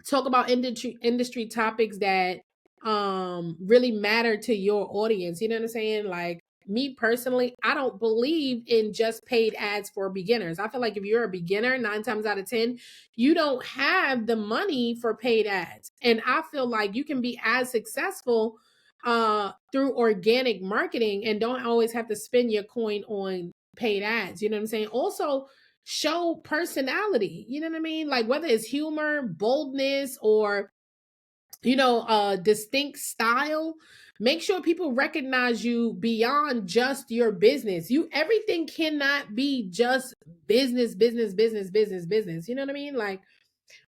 talk about industry topics that really matter to your audience. You know what I'm saying? Like me personally, I don't believe in just paid ads for beginners. I feel like if you're a beginner, 9 times out of 10, you don't have the money for paid ads. And I feel like you can be as successful through organic marketing and don't always have to spend your coin on paid ads. You know what I'm saying? Also, show personality. You know what I mean? Like whether it's humor, boldness, or you know, distinct style. Make sure people recognize you beyond just your business. Everything cannot be just business, business, business, business, business. You know what I mean? Like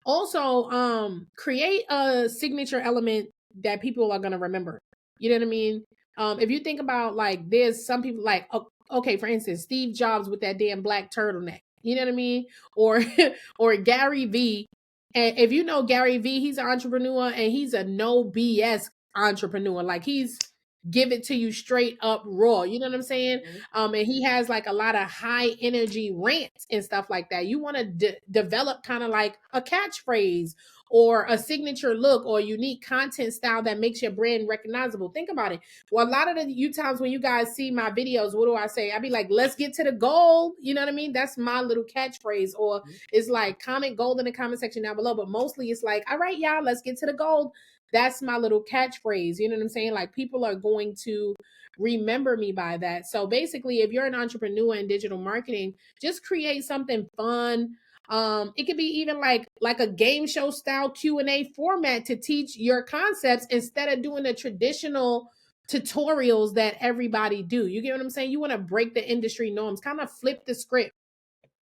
also create a signature element that people are going to remember. You know what I mean? If you think about like there's some people like okay, for instance, Steve Jobs with that damn black turtleneck. You know what I mean? Or or Gary V And if you know Gary Vee, he's an entrepreneur and he's a no BS entrepreneur. Like he's give it to you straight up raw. You know what I'm saying? And he has like a lot of high energy rants and stuff like that. You want to develop kind of like a catchphrase or a signature look or a unique content style that makes your brand recognizable. Think about it. Well, a lot of the times when you guys see my videos, what do I say? I be like, let's get to the goal. You know what I mean? That's my little catchphrase. Or it's like comment gold in the comment section down below. But mostly it's like, all right, y'all, let's get to the gold. That's my little catchphrase. You know what I'm saying? Like people are going to remember me by that. So basically, if you're an entrepreneur in digital marketing, just create something fun. It could be even like a game show style Q&A format to teach your concepts instead of doing the traditional tutorials that everybody do. You get what I'm saying? You want to break the industry norms, kind of flip the script.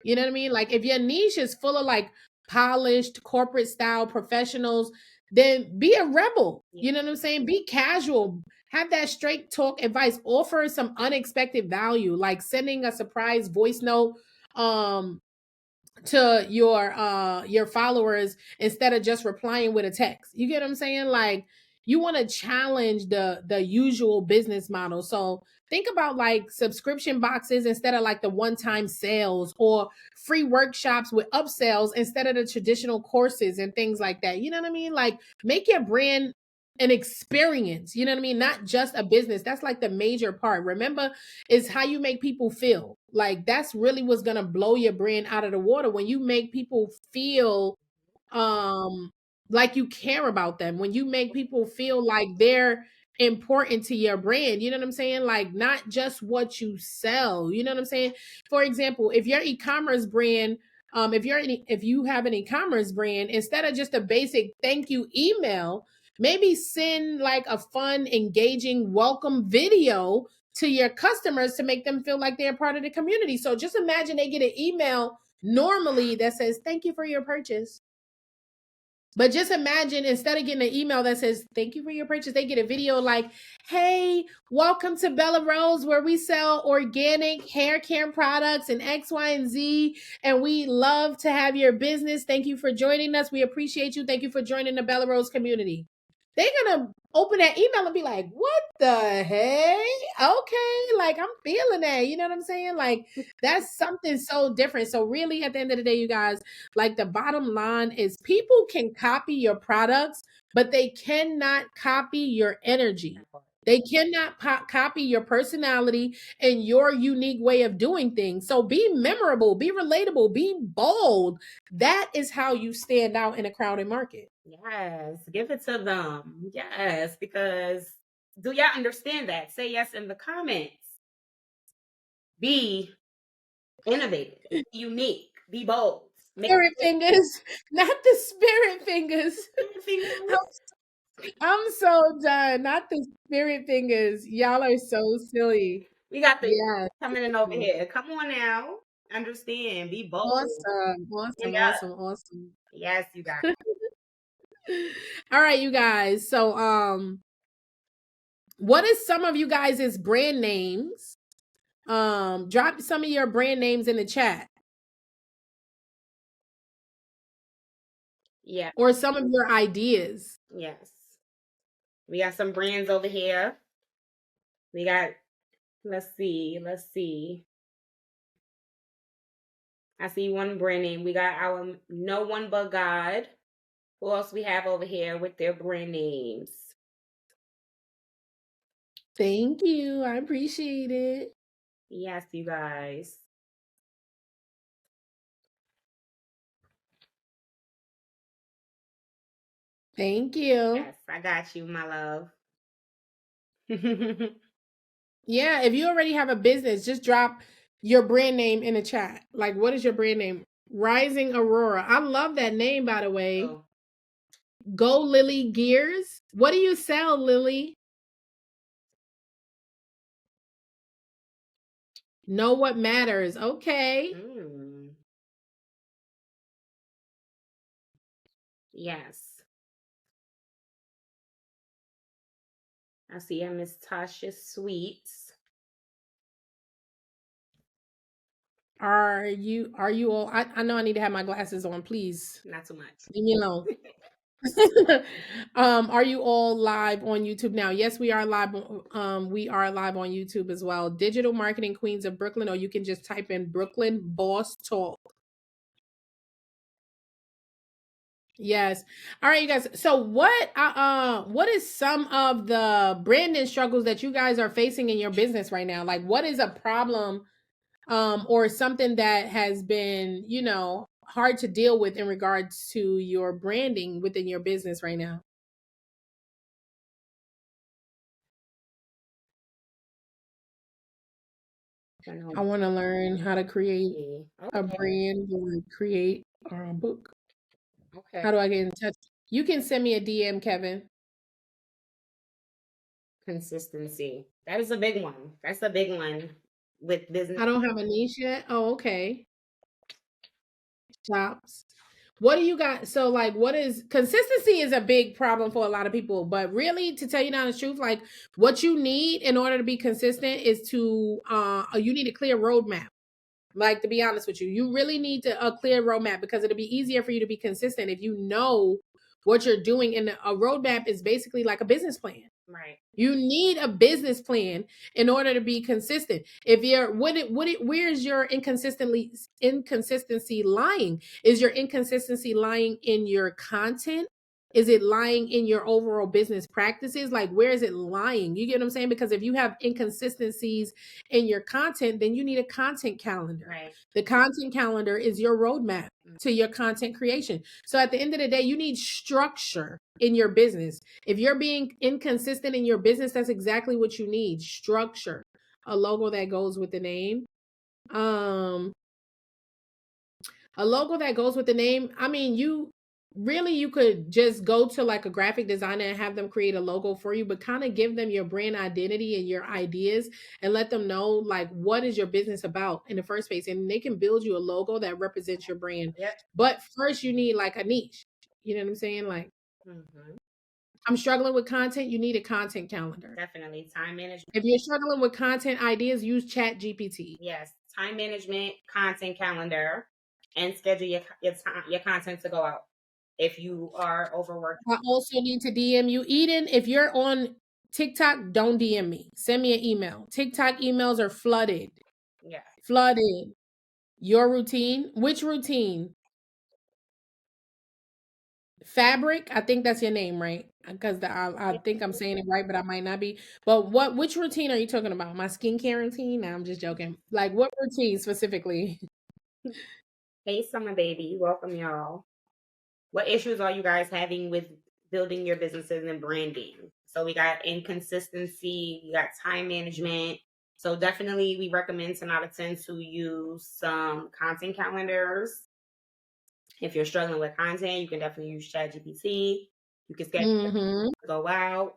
You know what I mean? Like if your niche is full of like polished corporate style professionals, then be a rebel. You know what I'm saying? Be casual. Have that straight talk advice. Offer some unexpected value, like sending a surprise voice note to your followers instead of just replying with a text. You get what I'm saying? Like you want to challenge the usual business model. So think about like subscription boxes instead of like the one-time sales, or free workshops with upsells instead of the traditional courses and things like that. You know what I mean? Like make your brand an experience. You know what I mean? Not just a business. That's like the major part. Remember, is how you make people feel. Like that's really what's gonna blow your brand out of the water. When you make people feel um like you care about them, when you make people feel like they're important to your brand. You know what I'm saying? Like not just what you sell. You know what I'm saying? For example, if your e-commerce brand, if you have an e-commerce brand, instead of just a basic thank you email, maybe send like a fun, engaging welcome video to your customers to make them feel like they're part of the community. So just imagine they get an email normally that says, thank you for your purchase. But just imagine instead of getting an email that says, thank you for your purchase, they get a video like, hey, welcome to Bella Rose, where we sell organic hair care products and X, Y, and Z. And we love to have your business. Thank you for joining us. We appreciate you. Thank you for joining the Bella Rose community. They're going to open that email and be like, what the hey? Okay, like I'm feeling that. You know what I'm saying? Like that's something so different. So really at the end of the day, you guys, like the bottom line is people can copy your products, but they cannot copy your energy. They cannot copy your personality and your unique way of doing things. So be memorable, be relatable, be bold. That is how you stand out in a crowded market. Yes, give it to them. Yes, because do y'all understand that? Say yes in the comments. Be innovative, unique, be bold. Spirit fingers, not the spirit fingers. I'm so done. Not the spirit fingers. Y'all are so silly. We got the Yeah. coming in over here. Come on now. Understand. Be bold. Awesome. Awesome. Awesome. Awesome. Yes, you got All right, you guys. So what is some of you guys' brand names? Drop some of your brand names in the chat. Yeah. Or some of your ideas. Yes. We got some brands over here. We got, let's see. I see one brand name. We got our No One But God. Who else we have over here with their brand names? Thank you. I appreciate it. Yes, you guys. Thank you. Yes, I got you, my love. Yeah, if you already have a business, just drop your brand name in the chat. Like, what is your brand name? Rising Aurora. I love that name, by the way. Oh. Go Lily Gears. What do you sell, Lily? Know what matters. Okay. Yes. I see a Miss Tasha Sweets. Are you all I know I need to have my glasses on, please. Not too much. Leave me alone. Are you all live on YouTube now? Yes, we are live. We are live on YouTube as well. Digital Marketing Queens of Brooklyn, or you can just type in Brooklyn Boss Talk. Yes. All right, you guys. So what is some of the branding struggles that you guys are facing in your business right now? Like, what is a problem or something that has been, hard to deal with in regards to your branding within your business right now? I want to learn how to create a brand or create a book. Okay. How do I get in touch? You can send me a DM, Kevin. Consistency. That is a big one. That's a big one with business. I don't have a niche yet. Oh, okay. Shops. What do you got? So, like, what is consistency is a big problem for a lot of people, but really, to tell you down the truth, like, what you need in order to be consistent is to you need a clear roadmap. Like, to be honest with you, you really need a clear roadmap, because it'll be easier for you to be consistent if you know what you're doing. And a roadmap is basically like a business plan. Right. You need a business plan in order to be consistent. If you're where's your inconsistency lying? Is your inconsistency lying in your content? Is it lying in your overall business practices? Like, where is it lying? You get what I'm saying? Because if you have inconsistencies in your content, then you need a content calendar. Right. The content calendar is your roadmap to your content creation. So at the end of the day, you need structure in your business. If you're being inconsistent in your business, that's exactly what you need. Structure. A logo that goes with the name. A logo that goes with the name. I mean, you could just go to like a graphic designer and have them create a logo for you, but kind of give them your brand identity and your ideas and let them know like what is your business about in the first place, and they can build you a logo that represents your brand. Yep. But first you need like a niche. You know what I'm saying? Like, I'm struggling with content, you need a content calendar. Definitely. Time management. If you're struggling with content ideas, use Chat GPT. Yes. Time management, content calendar, and schedule your content to go out. If you are overworked. I also need to DM you. Eden, if you're on TikTok, don't DM me. Send me an email. TikTok emails are flooded. Yeah. Flooded. Your routine? Which routine? Fabric? I think that's your name, right? Because I think I'm saying it right, but I might not be. But which routine are you talking about? My skincare routine? No, I'm just joking. Like, what routine specifically? Hey, Summer Baby. Welcome, y'all. What issues are you guys having with building your businesses and branding? So we got inconsistency, we got time management. So definitely we recommend 10 out of 10 to use some content calendars. If you're struggling with content, you can definitely use ChatGPT. You can schedule go out.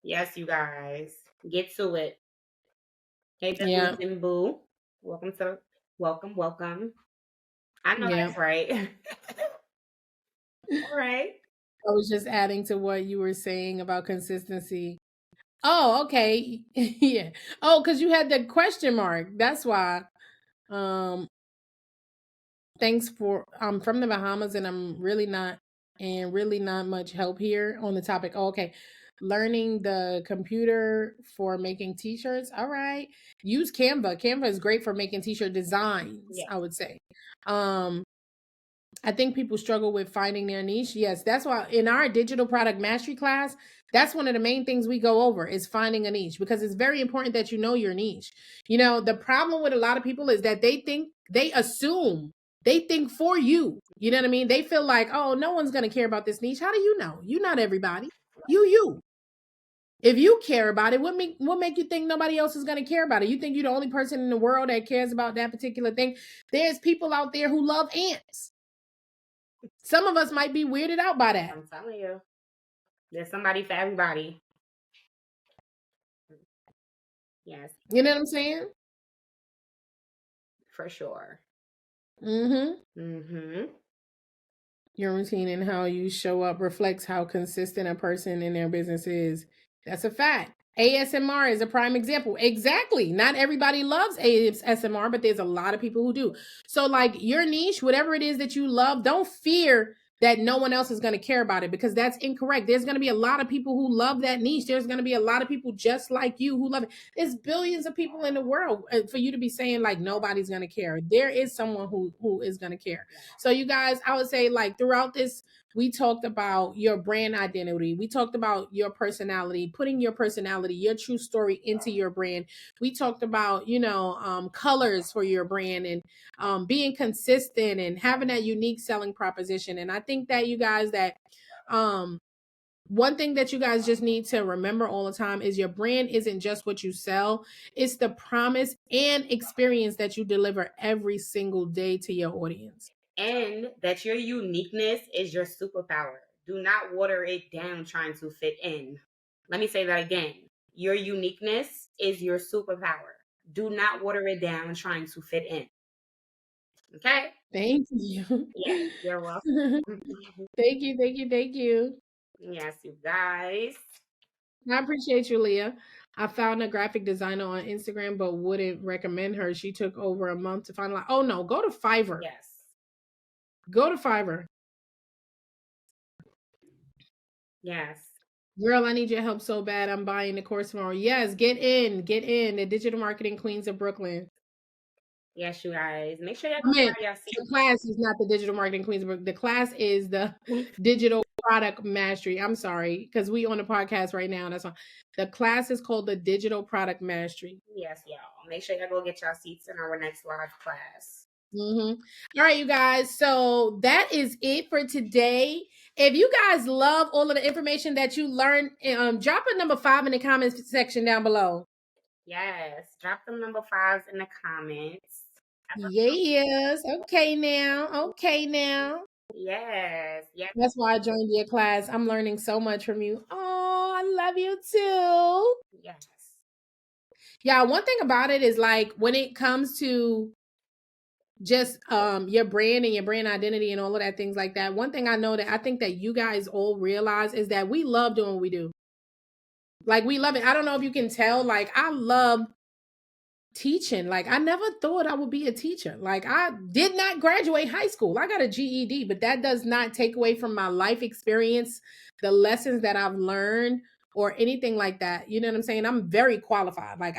Yes, you guys. Get to it. Hey, Yeah. Boo. Welcome. I know that's right. All right. I was just adding to what you were saying about consistency. Oh, okay. Yeah. Oh, because you had the question mark. That's why. Thanks for I'm from the Bahamas, and I'm really not much help here on the topic. Oh, okay. Learning the computer for making t-shirts. All right. Use Canva. Canva is great for making t-shirt designs, Yes. I would say. I think people struggle with finding their niche. Yes, that's why in our digital product mastery class, that's one of the main things we go over is finding a niche, because it's very important that you know your niche. You know, the problem with a lot of people is that they think for you. You know what I mean? They feel like, oh, no one's going to care about this niche. How do you know? You're not everybody. You. If you care about it, what make you think nobody else is going to care about it? You think you're the only person in the world that cares about that particular thing? There's people out there who love ants. Some of us might be weirded out by that. I'm telling you. There's somebody for everybody. Yes. You know what I'm saying? For sure. Your routine and how you show up reflects how consistent a person in their business is. That's a fact. ASMR is a prime example. Exactly. Not everybody loves ASMR, but there's a lot of people who do. So, like, your niche, whatever it is that you love, don't fear that no one else is going to care about it, because that's incorrect. There's going to be a lot of people who love that niche. There's going to be a lot of people just like you who love it. There's billions of people in the world. For you to be saying like nobody's going to care, there is someone who is going to care. So you guys, I would say, like, throughout this, we talked about your brand identity. We talked about your personality, putting your personality, your true story into your brand. We talked about, colors for your brand, and being consistent and having that unique selling proposition. And I think that you guys, that one thing that you guys just need to remember all the time is your brand isn't just what you sell. It's the promise and experience that you deliver every single day to your audience. And that your uniqueness is your superpower. Do not water it down trying to fit in. Let me say that again. Your uniqueness is your superpower. Do not water it down trying to fit in. Okay? Thank you. Yes, you're welcome. Thank you, thank you, thank you. Yes, you guys. I appreciate you, Leah. I found a graphic designer on Instagram, but wouldn't recommend her. She took over a month to finalize. Oh no, go to Fiverr. Yes. Go to Fiverr. Yes. Girl, I need your help so bad. I'm buying the course tomorrow. Yes, get in. The Digital Marketing Queens of Brooklyn. Yes, you guys. Make sure y'all I go mean, grab your seat. the class is not the Digital Marketing Queens of Brooklyn. The class is the Digital Product Mastery. I'm sorry, because we on the podcast right now. That's why. The class is called the Digital Product Mastery. Yes, y'all. Make sure y'all go get y'all seats in our next live class. All right, you guys. So that is it for today. If you guys love all of the information that you learned, drop a number 5 in the comments section down below. Yes. Drop them number 5s in the comments. Yes. Okay now. Yes. Yes. That's why I joined your class. I'm learning so much from you. Oh, I love you too. Yes. Yeah, one thing about it is, like, when it comes to just your brand and your brand identity and all of that, things like that, one thing I know that I think that you guys all realize is that we love doing what we do. Like, we love it. I don't know if you can tell, like, I love teaching. Like, I never thought I would be a teacher. Like, I did not graduate high school. I got a GED, but that does not take away from my life experience, the lessons that I've learned, or anything like that. You know what I'm saying? I'm very qualified. Like,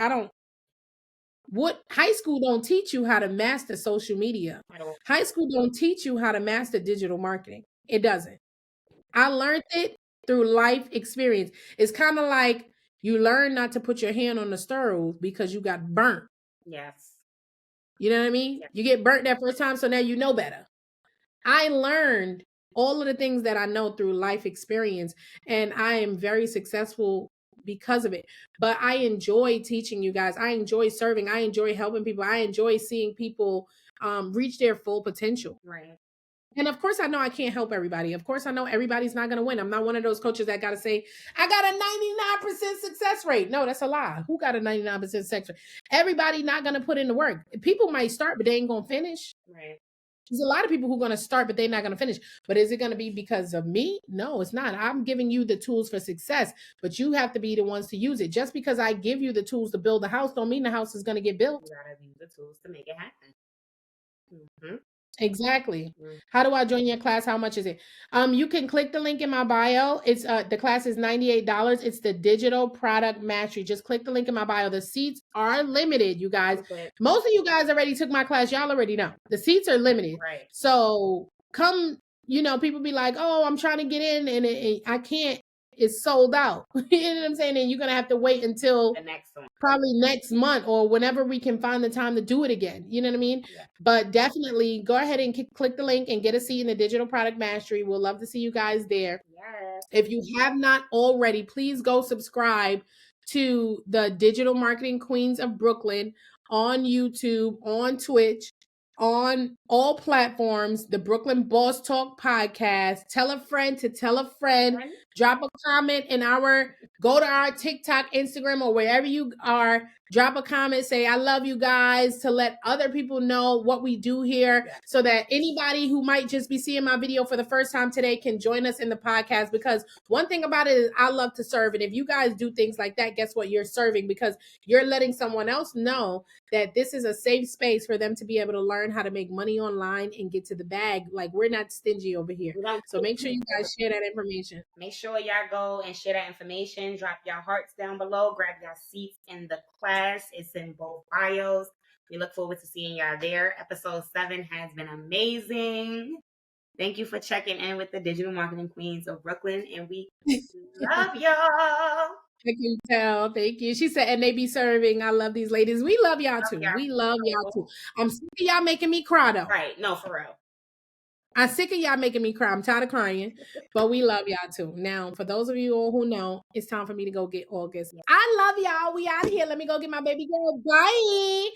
what high school don't teach you how to master social media. High school don't teach you how to master digital marketing. It doesn't. I learned it through life experience. It's kind of like you learn not to put your hand on the stove because you got burnt. Yes. You know what I mean? Yes. You get burnt that first time, so now you know better. I learned all of the things that I know through life experience, and I am very successful because of it. But I enjoy teaching you guys. I enjoy serving. I enjoy helping people. I enjoy seeing people reach their full potential. Right. And of course, I know I can't help everybody. Of course, I know everybody's not going to win. I'm not one of those coaches that got to say, I got a 99% success rate. No, that's a lie. Who got a 99% success rate? Everybody not going to put in the work. People might start, but they ain't going to finish. Right. There's a lot of people who are going to start, but they're not going to finish. But is it going to be because of me? No, it's not. I'm giving you the tools for success, but you have to be the ones to use it. Just because I give you the tools to build the house don't mean the house is going to get built. You gotta use the tools to make it happen. Mm-hmm. Exactly. How do I join your class? How much is it? You can click the link in my bio. It's the class is $98. It's the Digital Product Mastery. Just click the link in my bio. The seats are limited, you guys. Okay. Most of you guys already took my class. Y'all already know. The seats are limited. Right. So come, people be like, oh, I'm trying to get in and I can't. It's sold out. You know what I'm saying? And you're going to have to wait until The next one. probably next month or whenever we can find the time to do it again. You know what I mean? Yeah. But definitely go ahead and click the link and get a seat in the Digital Product Mastery. We'll love to see you guys there. Yes. If you have not already, please go subscribe to the Digital Marketing Queens of Brooklyn on YouTube, on Twitch, on all platforms, the Brooklyn Boss Talk podcast. Tell a friend to tell a friend. drop a comment in go to our TikTok, Instagram, or wherever you are. Drop a comment, say, I love you guys, to let other people know what we do here, so that anybody who might just be seeing my video for the first time today can join us in the podcast. Because one thing about it is I love to serve. And if you guys do things like that, guess what? You're serving, because you're letting someone else know that this is a safe space for them to be able to learn how to make money online and get to the bag. Like, we're not stingy over here. So make sure you guys share that information. Make sure y'all go and share that information. Drop your hearts down below. Grab your seats in the class. It's in both bios. We look forward to seeing y'all there. Episode 7 has been amazing. Thank you for checking in with the Digital Marketing Queens of Brooklyn, and we love y'all. I can tell. Thank you. She said, and they be serving. I love these ladies. We love y'all too. We love y'all too. I'm sick of y'all making me cry though. Right. No, for real. I'm sick of y'all making me cry. I'm tired of crying, but we love y'all too. Now, for those of you all who know, it's time for me to go get August. I love y'all. We out here. Let me go get my baby girl. Bye.